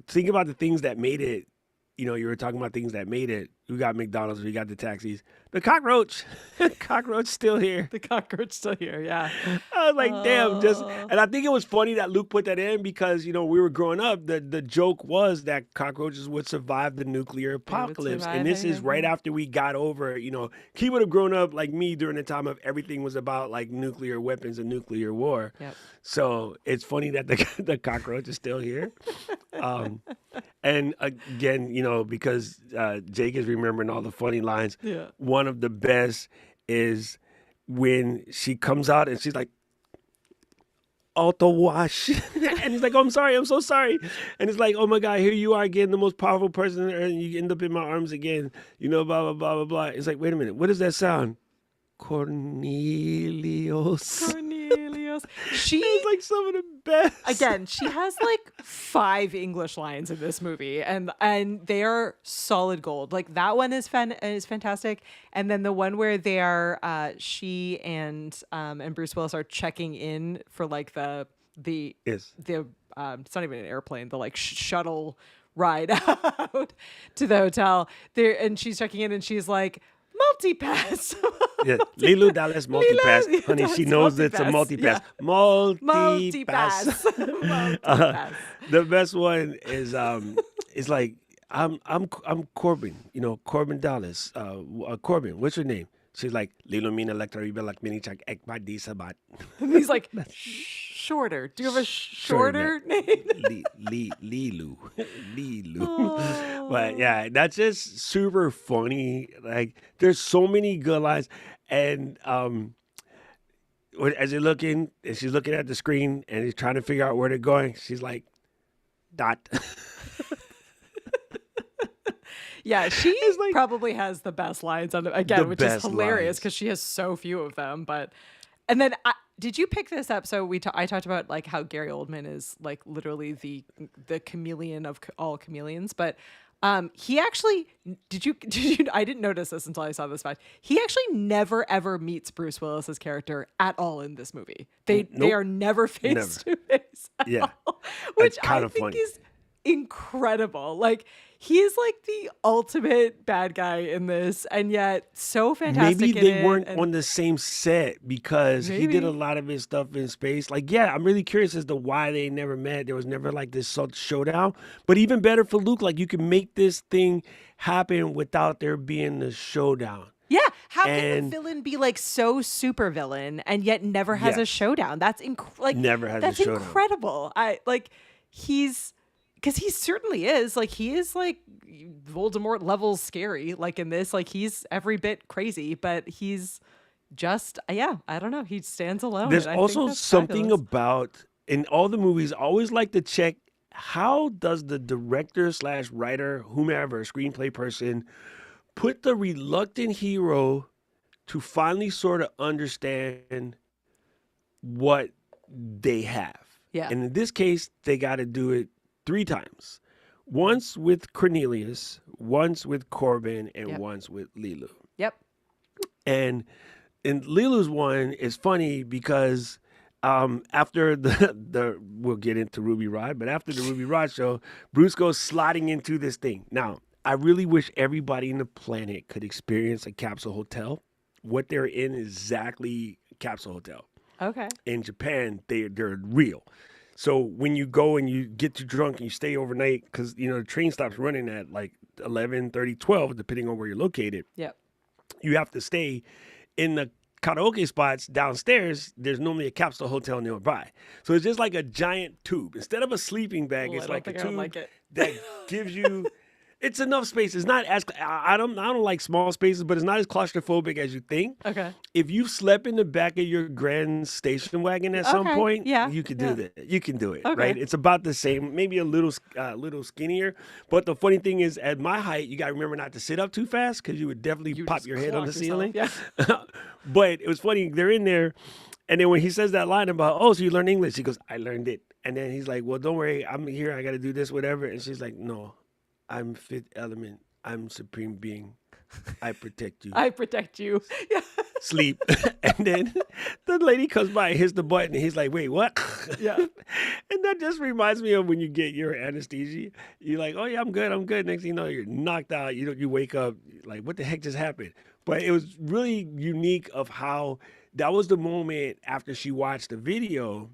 think about the things that made it. You know, you were talking about things that made it. We got McDonald's, we got the taxis. The cockroach, cockroach still here. The cockroach still here. Yeah. I was like, damn, and I think it was funny that Luke put that in because, you know, we were growing up, the joke was that cockroaches would survive the nuclear apocalypse. survive And this is right anything. after we got over, you know, he would have grown up like me during the time of everything was about like nuclear weapons and nuclear war. Yep. So it's funny that the cockroach is still here. And again, you know, because Jake is remembering all the funny lines. Yeah. One of the best is when she comes out and she's like, auto wash. And he's like, oh, I'm sorry. I'm so sorry. And it's like, oh my God, here you are again, the most powerful person on earth, and you end up in my arms again. You know, blah, blah, blah, blah, blah. It's like, wait a minute. What does that sound? Cornelius. Cornelius. She It's like some of the best. again, she has like 5 English lines in this movie, and they are solid gold. Like that one is fantastic, and then the one where they are she and Bruce Willis are checking in for like the Yes. it's not even an airplane, the like shuttle ride out to the hotel there, and she's checking in and she's like, multi-pass. Yeah, Leeloo Dallas multipass. Leeloo Honey, she Dallas knows it's a multipass, multipass. Multi-pass. Multi-pass. The best one is like I'm Corbin, you know, Corbin Dallas. Corbin, what's your name? She's like Leeloo Mina Lectoriba like mini chak ekbad di sabat. And he's like, shorter. Do you have a shorter name? Leeloo. But yeah, that's just super funny. Like there's so many good lines, and as you're looking, and she's looking at the screen, and he's trying to figure out where they're going. She's like, dot. Yeah, she It's like- probably has the best lines on it again, The which is best hilarious lines. because she has so few of them. But and then did you pick this up? So I talked about like how Gary Oldman is like literally the chameleon of all chameleons, but he actually did you I didn't notice this until I saw this fact. He actually never ever meets Bruce Willis's character at all in this movie. They Nope. are never face to face. Yeah. Which That's kinda I think funny. is incredible. Like he is like the ultimate bad guy in this, and yet so fantastic. Maybe in they it, weren't and- on the same set because he did a Maybe. lot of his stuff in space. Like, yeah, I'm really curious as to why they never met. There was never like this showdown. But even better for Luke, like you can make this thing happen without there being the showdown. Yeah, how can And- the villain be like so super villain and yet never has a Yes. showdown? That's like Never has a that's showdown. incredible. Because he certainly is like he is like Voldemort levels scary. Like in this, like he's every bit crazy, but he's just I don't know. He stands alone. There's and I think also that's something fabulous. about in all the movies. I always like to check how does the director / writer, whomever, screenplay person, put the reluctant hero to finally sort of understand what they have. Yeah. And in this case, they got to do it 3 times. Once with Cornelius, once with Corbin, and Yep. once with Leeloo. Yep. And Leeloo's one is funny because after the we'll get into Ruby Rod, but after the Ruby Rod show, Bruce goes sliding into this thing. Now, I really wish everybody in the planet could experience a capsule hotel. What they're in is exactly a capsule hotel. Okay. In Japan, they're real. So when you go and you get too drunk and you stay overnight, because you know the train stops running at like 11:30, 12, depending on where you're located. Yep. You have to stay in the karaoke spots downstairs. There's normally a capsule hotel nearby. So it's just like a giant tube. Instead of a sleeping bag, Well, it's I don't like a think I would tube like it. that gives you It's enough space. It's not as I don't like small spaces, but it's not as claustrophobic as you think. Okay. If you slept in the back of your grand station wagon at some point, you could do that. You can do it, right? It's about the same, maybe a little skinnier. But the funny thing is, at my height, you got to remember not to sit up too fast because you would definitely pop your head on the ceiling. Yeah. But it was funny. They're in there, and then when he says that line about, oh, so you learned English, he goes, I learned it. And then he's like, well, don't worry, I'm here. I got to do this, whatever. And she's like, no. I'm fifth element. I'm supreme being. I protect you. I protect you. Yeah. Sleep. And then the lady comes by and hits the button. And he's like, wait, what? Yeah. And that just reminds me of when you get your anesthesia. You're like, oh, yeah, I'm good. I'm good. Next thing you know, you're knocked out. You wake up like, what the heck just happened? But it was really unique of how that was the moment after she watched the video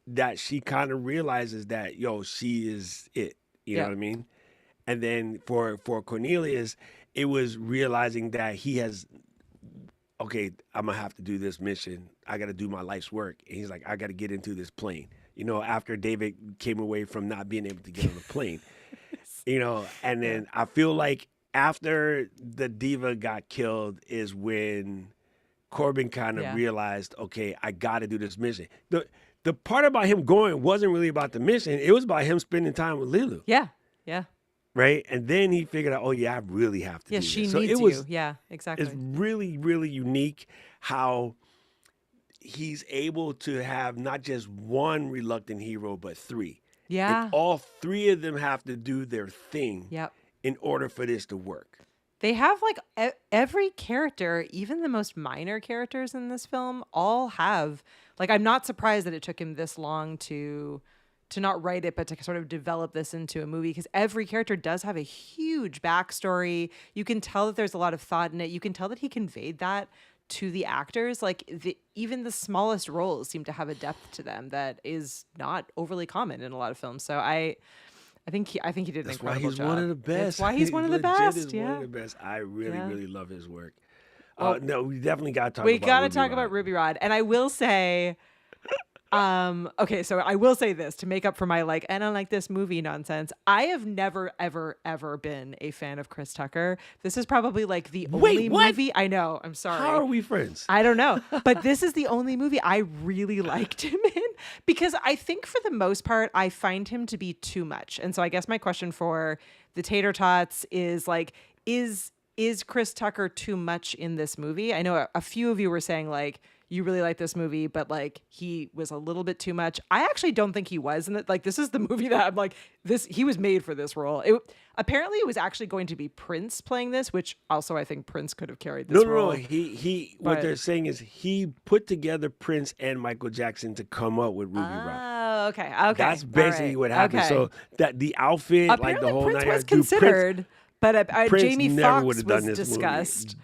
that she kind of realizes that, yo, she is it. You know what I mean? And then for Cornelius, it was realizing that he has, okay, I'm going to have to do this mission. I got to do my life's work. And he's like, I got to get into this plane. You know, after David came away from not being able to get on the plane. You know, and then I feel like after the diva got killed is when Corbin kind of realized, okay, I got to do this mission. The part about him going wasn't really about the mission. It was about him spending time with Leeloo. Yeah. Yeah. Right. And then he figured out, oh, yeah, I really have to do this. She So needs it was, you. Yeah, exactly. It's really, really unique how he's able to have not just one reluctant hero, but three. Yeah. And all three of them have to do their thing in order for this to work. They have like every character, even the most minor characters in this film, all have, like, I'm not surprised that it took him this long to not write it, but to sort of develop this into a movie, because every character does have a huge backstory. You can tell that there's a lot of thought in it. You can tell that he conveyed that to the actors. Like even the smallest roles seem to have a depth to them that is not overly common in a lot of films. So I think he did an incredible job. That's why he's one of the best. That's why he's one of the Legit best. is Yeah. one of the best. I really, really love his work. No, we definitely got to talk about We got to Ruby talk Rhod. about Ruby Rhod. And I will say, okay, so I will say this to make up for my like, I don't like this movie nonsense. I have never, ever, ever been a fan of Chris Tucker. This is probably like the only movie. I know. I'm sorry. How are we friends? I don't know. But this is the only movie I really liked him in, because I think for the most part, I find him to be too much. And so I guess my question for the Tater Tots is like, is Chris Tucker too much in this movie? I know a few of you were saying like, you really like this movie, but like he was a little bit too much. I actually don't think he was. And like, this is the movie that I'm like, he was made for this role. Apparently it was actually going to be Prince playing this, which also I think Prince could have carried this role. No. What they're saying is he put together Prince and Michael Jackson to come up with Ruby Rhod. Oh, okay. That's basically what happened. Okay. So that the outfit, Apparently like the whole Prince night, was considered, but Prince Jamie never Foxx would have done was this discussed. movie.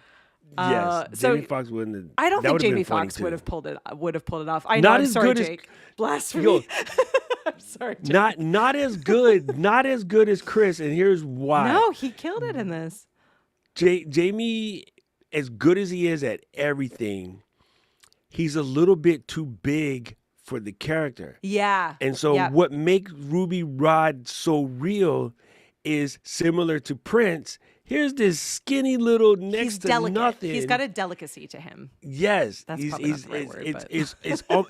Yes, So Jamie Foxx wouldn't have. I don't that think would've been Jamie funny Foxx too. would have pulled it off. I know. Not I'm as sorry, good as- Jake. Blasphemy. Yo. I'm sorry, Jake. Not as good, not as good as Chris, and here's why. No, he killed it in this. Jamie, as good as he is at everything, he's a little bit too big for the character. Yeah. And so what makes Ruby Rhod so real is similar to Prince. Here's this skinny little next He's to delicate. nothing. He's got a delicacy to him. Yes, That's probably not the right word, but-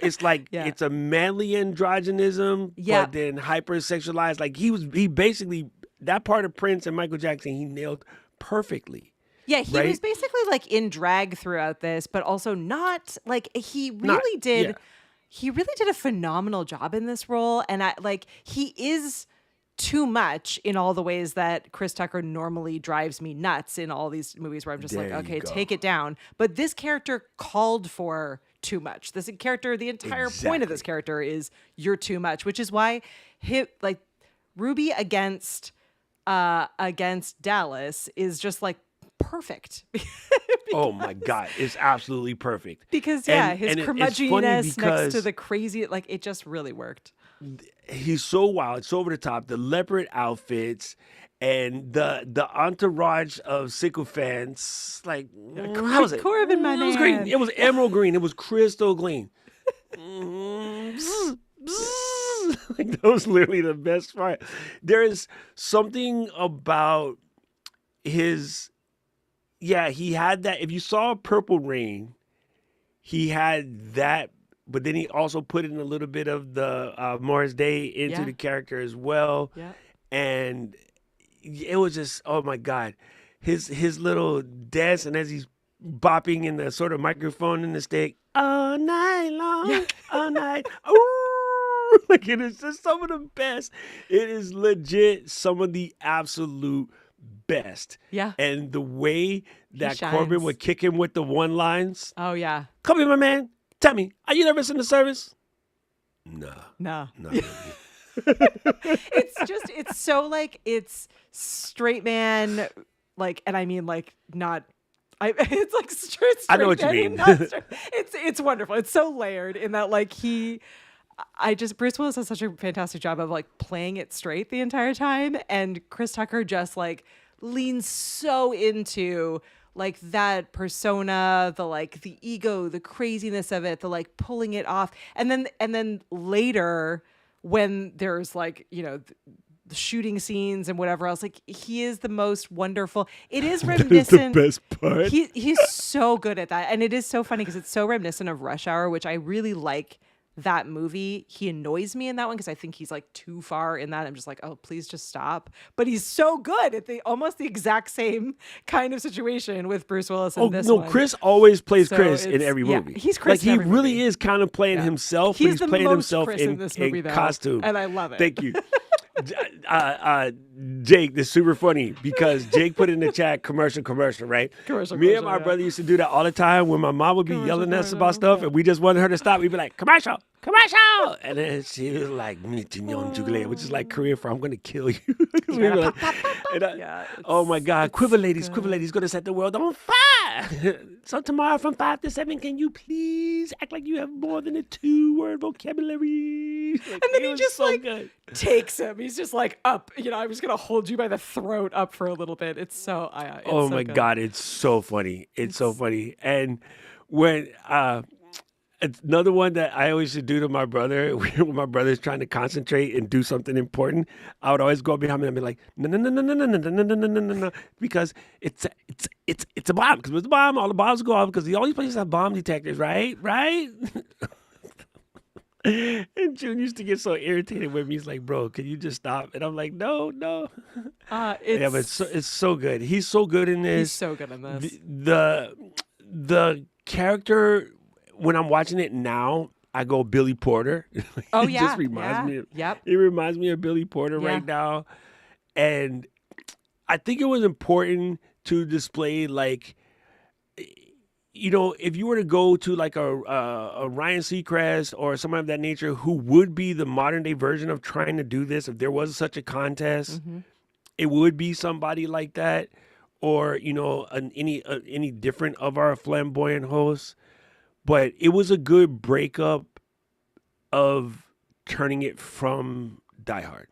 it's like it's a manly androgynism, but then hypersexualized. Like he basically, that part of Prince and Michael Jackson he nailed perfectly. Yeah, he was basically like in drag throughout this, but also not like he really did a phenomenal job in this role. And he is too much in all the ways that Chris Tucker normally drives me nuts in all these movies where I'm just There like, you okay, go. take it down. But this character called for too much. This character, the entire point of this character is you're too much, which is why Ruby against Dallas is just like perfect. Oh my God, it's absolutely perfect. Because And his it's funny curmudgeoness next to because- the crazy, like it just really worked. He's so wild, it's over the top. The leopard outfits and the entourage of sycophants, like how was it? Corbin, my It was green. man. It was emerald green. It was crystal green. Like that was literally the best part. There is something about his, yeah, he had that. If you saw Purple Rain, he had that, but then he also put in a little bit of the Morris Day into Yeah. the character as well. Yeah. And it was just, oh my God, his little dance, and as he's bopping in the sort of microphone in the stick all night long, Yeah. all night. Ooh, like it is just some of the best. It is legit some of the absolute best. Yeah. And the way that Corbin shines. would kick him with the one lines. Oh yeah. Come here, my man. Tell me, are you nervous in the service? Nah. No. Not really. It's so like it's straight man, like, and I mean like not. It's like straight I know what you man mean. and not straight. It's wonderful. It's so layered in that like Bruce Willis does such a fantastic job of like playing it straight the entire time, and Chris Tucker just like leans so into like that persona, the like the ego, the craziness of it, the like pulling it off, and then later when there's like the shooting scenes and whatever else, like he is the most wonderful. It is reminiscent. The best part. He's so good at that, and it is so funny because it's so reminiscent of Rush Hour, which I really like. That movie, he annoys me in that one because I think he's like too far in that. I'm just like, oh, please just stop. But he's so good at almost the exact same kind of situation with Bruce Willis in this one. Chris always plays So Chris in it's- every yeah, movie. he's Chris Like in he every really movie. is kind of playing Yeah. himself, He's but he's the playing most himself Chris in in this movie, though, costume. and I love it. Thank you. Jake, this is super funny because Jake put in the chat commercial, right? Me and my brother used to do that all the time when my mom would be yelling at us about stuff and we just wanted her to stop. We'd be like, commercial. And then she was like, which is like Korean for I'm going to kill you. We were like, oh my God, Quiver Lady's going to set the world on fire. So tomorrow from 5 to 7, can you please act like you have more than a 2-word vocabulary? Like, And then it he was just so like good. takes him. He's just like up. I'm just gonna hold you by the throat up for a little bit. It's so. It's Oh so my good. God, it's so funny. It's so funny. And when it's another one that I always should do to my brother when my brother's trying to concentrate and do something important, I would always go behind him and be like, no, because it's a bomb. Because with the bomb, all the bombs go off because all these places have bomb detectors, right? And June used to get so irritated with me. He's like, bro, can you just stop? And I'm like, no. Yeah, but it's so good. He's so good in this. He's so good in this. The character, when I'm watching it now, I go Billy Porter. Oh, It yeah. just reminds me. Yep. It reminds me of Billy Porter Yeah. right now. And I think it was important to display like, if you were to go to like a Ryan Seacrest or somebody of that nature who would be the modern day version of trying to do this, if there was such a contest, it would be somebody like that, or any different of our flamboyant hosts. But it was a good breakup of turning it from Die Hard.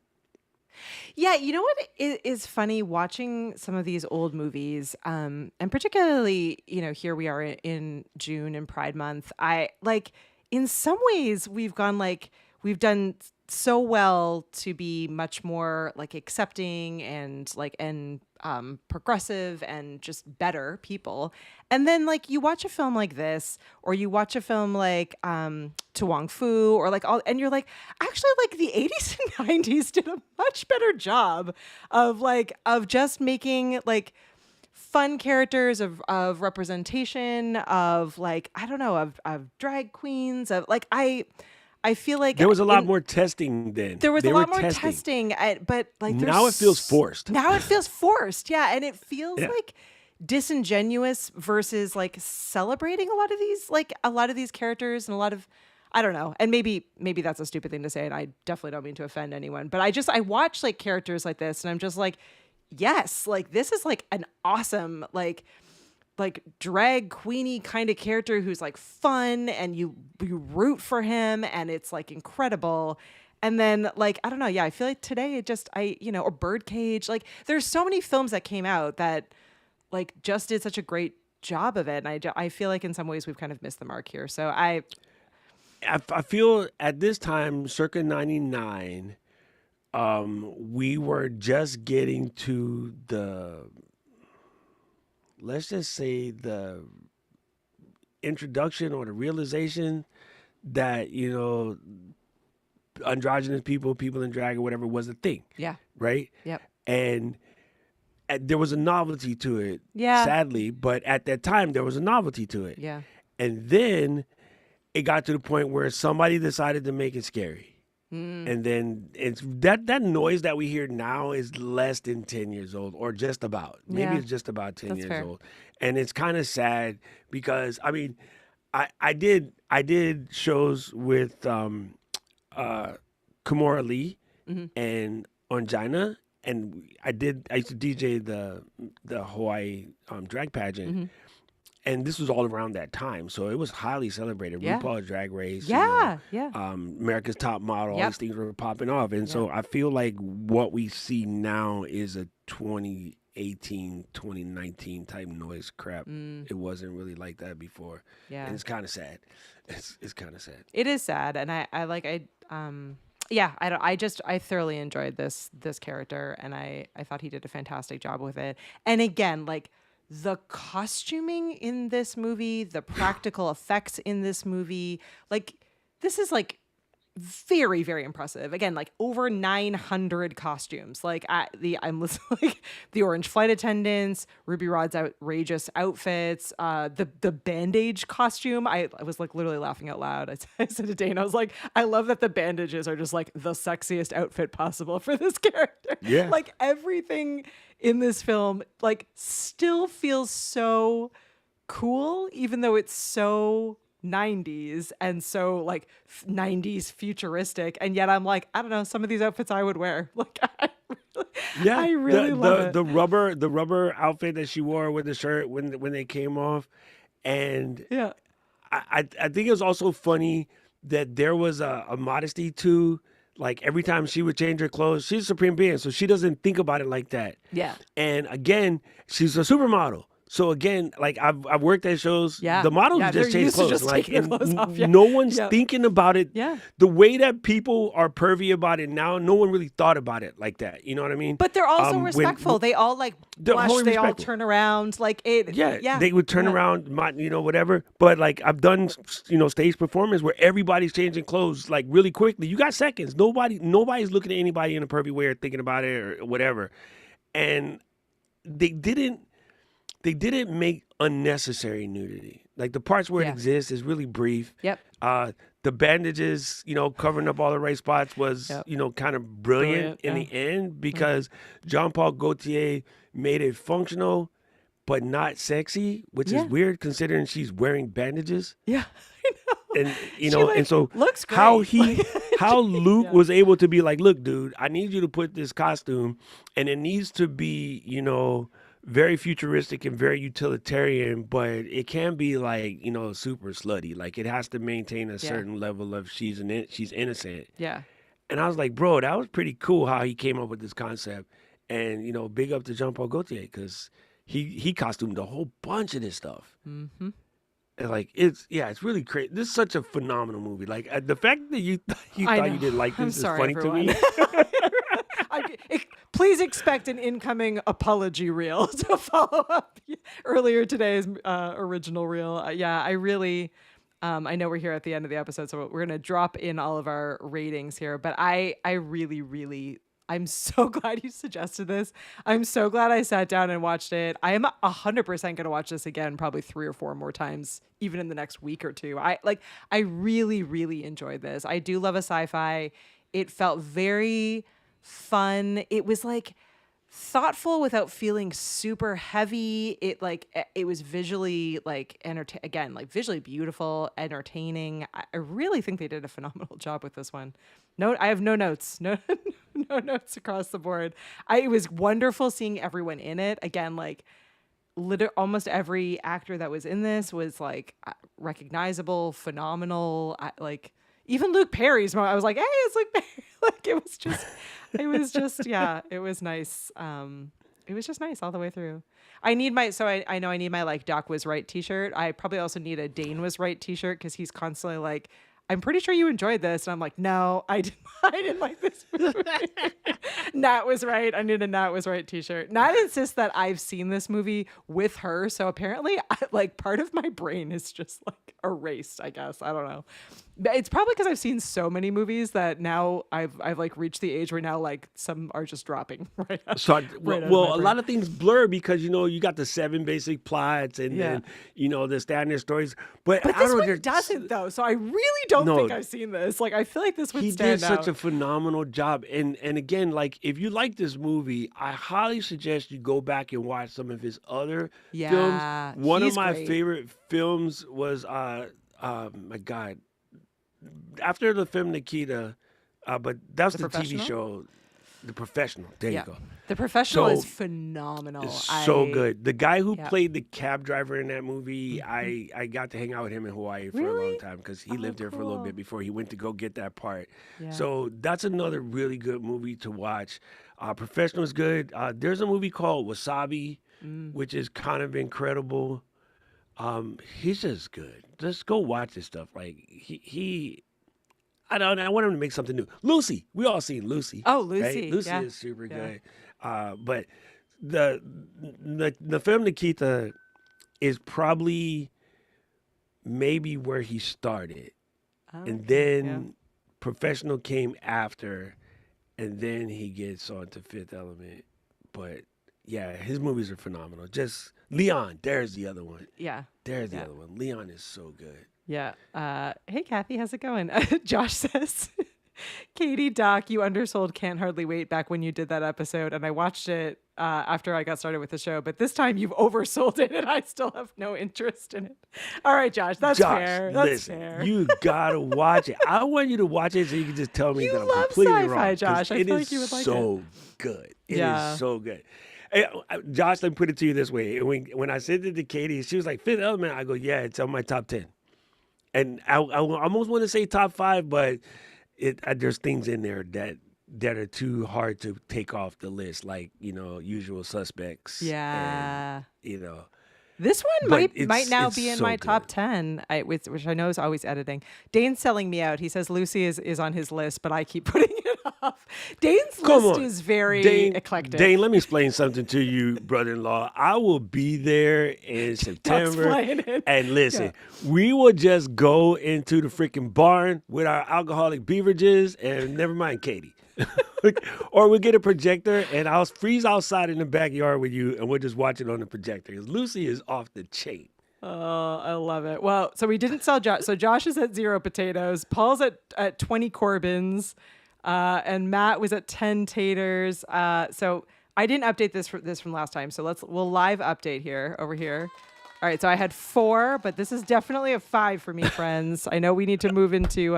Yeah, you know what is funny watching some of these old movies, and particularly, here we are in June and Pride Month. I like, in some ways, we've done so well to be much more like accepting and progressive and just better people. And then like you watch a film like this, or you watch a film like To Wong Fu, or like and you're like, actually like the 80s and 90s did a much better job of just making like fun characters, of representation, of like, I don't know, of drag queens, of like I feel like there was a lot more testing then. There was a lot more testing, but like now it feels forced. Now it feels forced, yeah, and it feels like disingenuous versus like celebrating a lot of these characters and a lot of, I don't know, and maybe that's a stupid thing to say, and I definitely don't mean to offend anyone, but I watch like characters like this, and I'm just like, yes, like this is like an awesome like drag queeny kind of character who's like fun, and you root for him, and it's like incredible. And then like, I don't know, yeah, I feel like today it just or Birdcage, like there's so many films that came out that like just did such a great job of it, and I feel like in some ways we've kind of missed the mark here. So I feel at this time, circa 99, we were just getting to let's just say the introduction or the realization that, androgynous people in drag or whatever was a thing. Yeah. Right? Yep. And there was a novelty to it, Yeah. sadly, but at that time there was a novelty to it. Yeah. And then it got to the point where somebody decided to make it scary. And then it's that noise that we hear now is less than 10 years old, or just about. Maybe Yeah. it's just about 10 That's years fair. old. And it's kind of sad because I did shows with Kimora Lee and Ongina, and I used to DJ the Hawaii drag pageant. And this was all around that time, so it was highly celebrated. Yeah. RuPaul's Drag Race, Yeah. America's Top Model, all Yep. these things were popping off. And so I feel like what we see now is a 2018, 2019 type noise crap. It wasn't really like that before. Yeah. And it's kind of sad. It's kind of sad. It is sad, and I thoroughly enjoyed this character, and I thought he did a fantastic job with it. And again, like the costuming in this movie, the practical effects in this movie, like this is like very, very impressive. Again, like over 900 costumes. Like I'm listening, like the orange flight attendants, Ruby Rod's outrageous outfits, the bandage costume. I was like literally laughing out loud. I said to Dane, I was like, I love that the bandages are just like the sexiest outfit possible for this character. Yeah. Like everything in this film, like still feels so cool, even though it's so 90s and so like 90s futuristic, and yet I'm like, I don't know, some of these outfits I would wear. Like I really love it. The rubber outfit that she wore with the shirt when they came off, and Yeah. I think it was also funny that there was a modesty to, like, every time she would change her clothes, she's a supreme being, so she doesn't think about it like that. Yeah. And again, she's a supermodel. So again, like I've worked at shows, Yeah. the models Yeah, just they're change used to clothes. just Like, taking their clothes off. Yeah. no one's Yeah. thinking about it. Yeah. The way that people are pervy about it now, no one really thought about it like that. You know what I mean? But they're also when- respectful. They all like They're blush. wholly They all respectful. turn around. Like it. Yeah, they would turn around, whatever. But like I've done, stage performance where everybody's changing clothes like really quickly. You got seconds. Nobody's looking at anybody in a pervy way or thinking about it or whatever. And they didn't make unnecessary nudity. Like the parts where it Yeah. exists is really brief. Yep. The bandages, covering up all the right spots was, Yep. kind of brilliant in the end because Jean Paul Gaultier made it functional but not sexy, which Yeah. is weird considering she's wearing bandages. Yeah. I know. And She, like, and so looks how great. how Luke Yeah. was able to be like, look, dude, I need you to put this costume, and it needs to be, very futuristic and very utilitarian, but it can be like, super slutty. Like it has to maintain a certain level of she's innocent. Yeah. And I was like, bro, that was pretty cool how he came up with this concept. And big up to Jean Paul Gaultier because he costumed a whole bunch of this stuff. Mm-hmm. And like it's really crazy. This is such a phenomenal movie. Like the fact that you thought you didn't like I'm this is sorry, funny everyone. to me. Please expect an incoming apology reel to follow up earlier today's original reel. I really, I know we're here at the end of the episode, so we're gonna drop in all of our ratings here. But I really, really, I'm so glad you suggested this. I'm so glad I sat down and watched it. I am 100% gonna watch this again, probably 3 or 4 more times, even in the next week or two. I really, really enjoyed this. I do love a sci-fi. It felt very fun. It was like thoughtful without feeling super heavy. It was visually like visually beautiful, entertaining. I really think they did a phenomenal job with this one. No, I have no notes. No notes across the board. It was wonderful seeing everyone in it. Again, like almost every actor that was in this was like recognizable, phenomenal. Even Luke Perry's moment, I was like, hey, it's Luke Perry. Like it was just it was nice. It was just nice all the way through. I know I need my like Doc was right t-shirt. I probably also need a Dane was right t-shirt because he's constantly like, I'm pretty sure you enjoyed this. And I'm like, no, I didn't like this movie. Nat was right. I need a Nat was right t-shirt. Nat insists that I've seen this movie with her. So apparently like part of my brain is just like erased, I guess. I don't know. It's probably because I've seen so many movies that now I've like reached the age where now like some are just dropping right out. So, right out of well, my a brain. lot of things blur because you got the 7 basic plots and Yeah. then the standard stories. But But I this don't one know. doesn't though. So I really don't No. think I've seen this. Like I feel like this would He stand did such out. a phenomenal job, and again, like if you like this movie, I highly suggest you go back and watch some of his other Yeah, films. One of he's my great. favorite films was my God, after the film Nikita, but that's The the TV Professional? show, The Professional. There Yeah. you go. The Professional is So, phenomenal. It's so good. The guy who Yeah. played the cab driver in that movie, I got to hang out with him in Hawaii for a long Really? time because he lived there for a little cool. bit before he went to go get that part. Yeah. So that's another really good movie to watch. Professional is good. There's a movie called Wasabi, which is kind of incredible. He's just good. Just go watch his stuff. Like he I don't know. I want him to make something new. Lucy, we all seen Lucy. Oh, right? Lucy, Lucy yeah. is super Yeah. good. But the film Nikita is probably maybe where he started, and Okay, then Professional came after, and then he gets on to Fifth Element. But yeah, his movies are phenomenal. Just Leon, there's the other one. yeah. There's the Yeah. other one. Leon is so good. Yeah. Hey, Kathy, how's it going? Josh says, Katie, Doc, you undersold Can't Hardly Wait back when you did that episode. And I watched it after I got started with the show. But this time you've oversold it and I still have no interest in it. All right, Josh, that's Josh, fair. That's listen, fair. you gotta watch it. I want you to watch it so you can just tell me You that I'm love completely sci-fi, wrong. 'cause Josh. I it feel is like you would like so good. It is Yeah. so good. Hey, Josh, let me put it to you this way. When I said it to Katie, she was like, Fifth Element. I go, yeah, it's on my top 10. And I almost want to say top 5, but there's things in there that are too hard to take off the list, like Usual Suspects. Yeah. And, This one But might now it's be in so my top good. 10, which I know is always editing. Dane's selling me out. He says Lucy is on his list, but I keep putting it off. Dane's Come list on. is very Dane, eclectic. Dane, let me explain something to you, brother-in-law. I will be there in September. explain it. And listen, we will just go into the freaking barn with our alcoholic beverages and never mind Katie. Or we'll get a projector and I'll freeze outside in the backyard with you and we'll just watch it on the projector. 'Cause Lucy is off the chain. Oh, I love it. Well, so we didn't sell Josh. So Josh is at 0 potatoes. Paul's at 20 Corbins. And Matt was at 10 taters. So I didn't update this from last time. So we'll live update here over here. All right. So I had 4, but this is definitely a 5 for me, friends. I know we need to move into,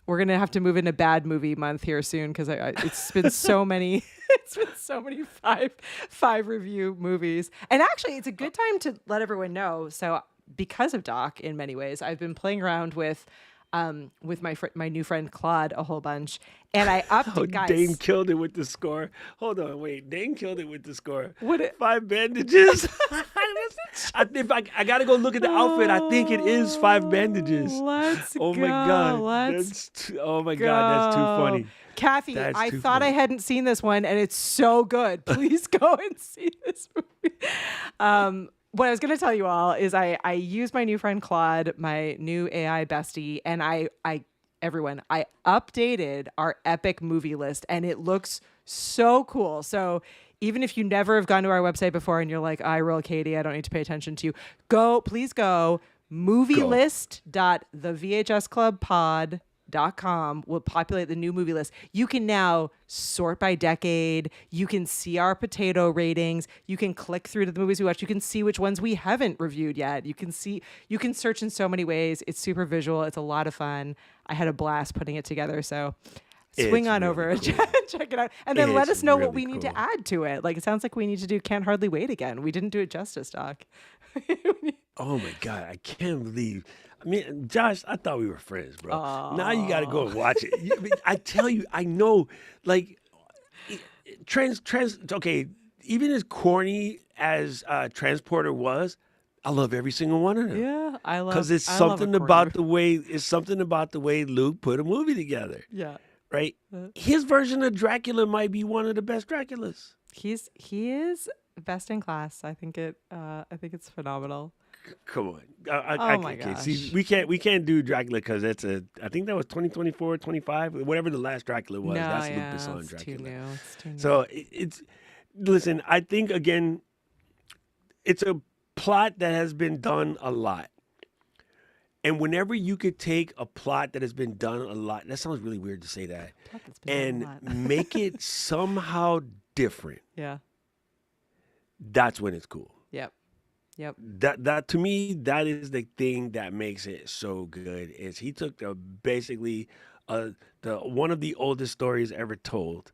we're going to have to move into bad movie month here soon. Cause it's been so many, it's been so many five review movies. And actually it's a good time to let everyone know. So because of Doc in many ways, I've been playing around with my new friend Claude a whole bunch, and I upped it, guys. Dane killed it with the score. Hold on, wait. Dane killed it with the score. What 5 bandages. I gotta go look at the outfit. I think it is 5 bandages. Let's Oh go. my god. Let's Oh my god, that's too funny. Kathy, That's I too thought funny. I hadn't seen this one, and it's so good. Please go and see this movie. What I was going to tell you all is I use my new friend Claude, my new AI bestie, and I updated our epic movie list, and it looks so cool. So even if you never have gone to our website before and you're like, I roll Katie, I don't need to pay attention to you, please go movielist.thevhsclubpod.com will populate the new movie list. You can now sort by decade. You can see our potato ratings. You can click through to the movies we watched. You can see which ones we haven't reviewed yet. You can search in so many ways. It's super visual. It's a lot of fun. I had a blast putting it together. So swing It's on really over and cool. check it out. And then let It's us know what really we need to cool. add to it. Like, it sounds like we need to do Can't Hardly Wait again. We didn't do it justice, Doc. Oh my god, I can't believe. I mean, Josh, I thought we were friends, bro. Now you got to go and watch it. I tell you, I know, like, okay, even as corny as Transporter was, I love every single one of them. Yeah, Because it's something about the way Luke put a movie together. Yeah. right? His version of Dracula might be one of the best Draculas. He is best in class. I think it's phenomenal. Come on. Oh my can't gosh. see. We can't do Dracula because I think that was 2024, 25, whatever the last Dracula was. No, That's yeah, Luc Besson it's Dracula. too new. It's too new. So listen, I think again, it's a plot that has been done a lot. And whenever you could take a plot that has been done a lot, that sounds really weird to say that, Plot that's been done a and lot. make it somehow different, Yeah. that's when it's cool. Yep. That to me, that is the thing that makes it so good. Is he took basically the one of the oldest stories ever told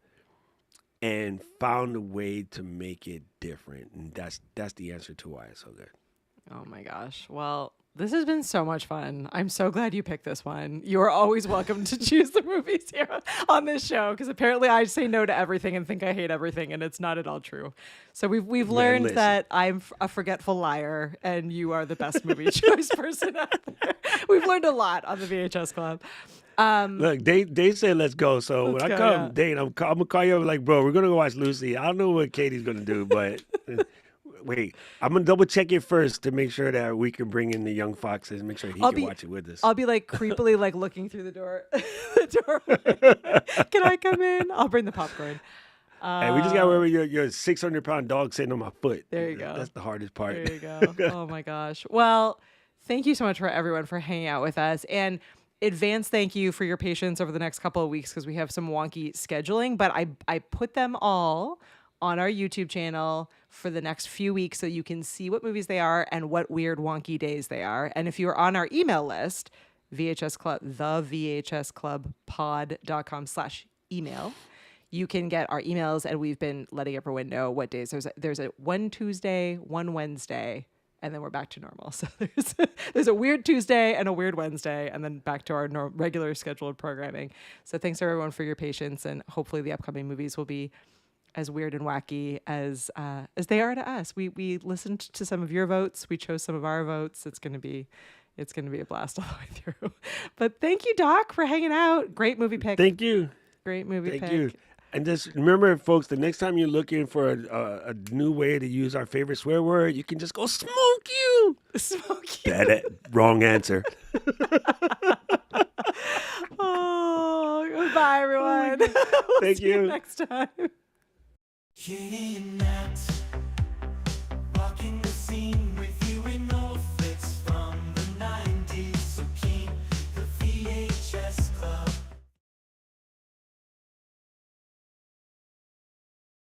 and found a way to make it different, and that's the answer to why it's so good. Oh my gosh. Well, this has been so much fun. I'm so glad you picked this one. You are always welcome to choose the movies here on this show, because apparently I say no to everything and think I hate everything, and it's not at all true. So we've learned listen. that I'm a forgetful liar, and you are the best movie choice person out there. We've learned a lot on the VHS Club. Look, they said let's go. So when I go, come, yeah. Dane, I'm gonna call you up like, bro, we're gonna go watch Lucy. I don't know what Katie's gonna do, but wait, I'm gonna double check it first to make sure that we can bring in the young foxes and make sure he can watch it with us. I'll be like creepily like looking through the door, the doorway. Can I come in? I'll bring the popcorn. Hey, we just got where your 600-pound dog sitting on my foot. There you go. That's the hardest part. There you go. Oh my gosh. Well, thank you so much for everyone for hanging out with us, and advance thank you for your patience over the next couple of weeks, because we have some wonky scheduling, but I put them all on our YouTube channel for the next few weeks so you can see what movies they are and what weird wonky days they are. And if you're on our email list, VHS Club, the VHS Club pod.com/email, you can get our emails, and we've been letting everyone know what days. There's a one Tuesday, one Wednesday, and then we're back to normal. So there's a weird Tuesday and a weird Wednesday, and then back to our regular scheduled programming. So thanks everyone for your patience, and hopefully the upcoming movies will be as weird and wacky as they are to us. We listened to some of your votes. We chose some of our votes. It's gonna be a blast all the way through. But thank you, Doc, for hanging out. Great movie pick. Thank you. Great movie Thank pick. you. And just remember, folks, the next time you're looking for a new way to use our favorite swear word, you can just go smoke you. Smoke you. Wrong answer. Oh, goodbye, everyone. We'll Thank see you you. next time. Kidnapped.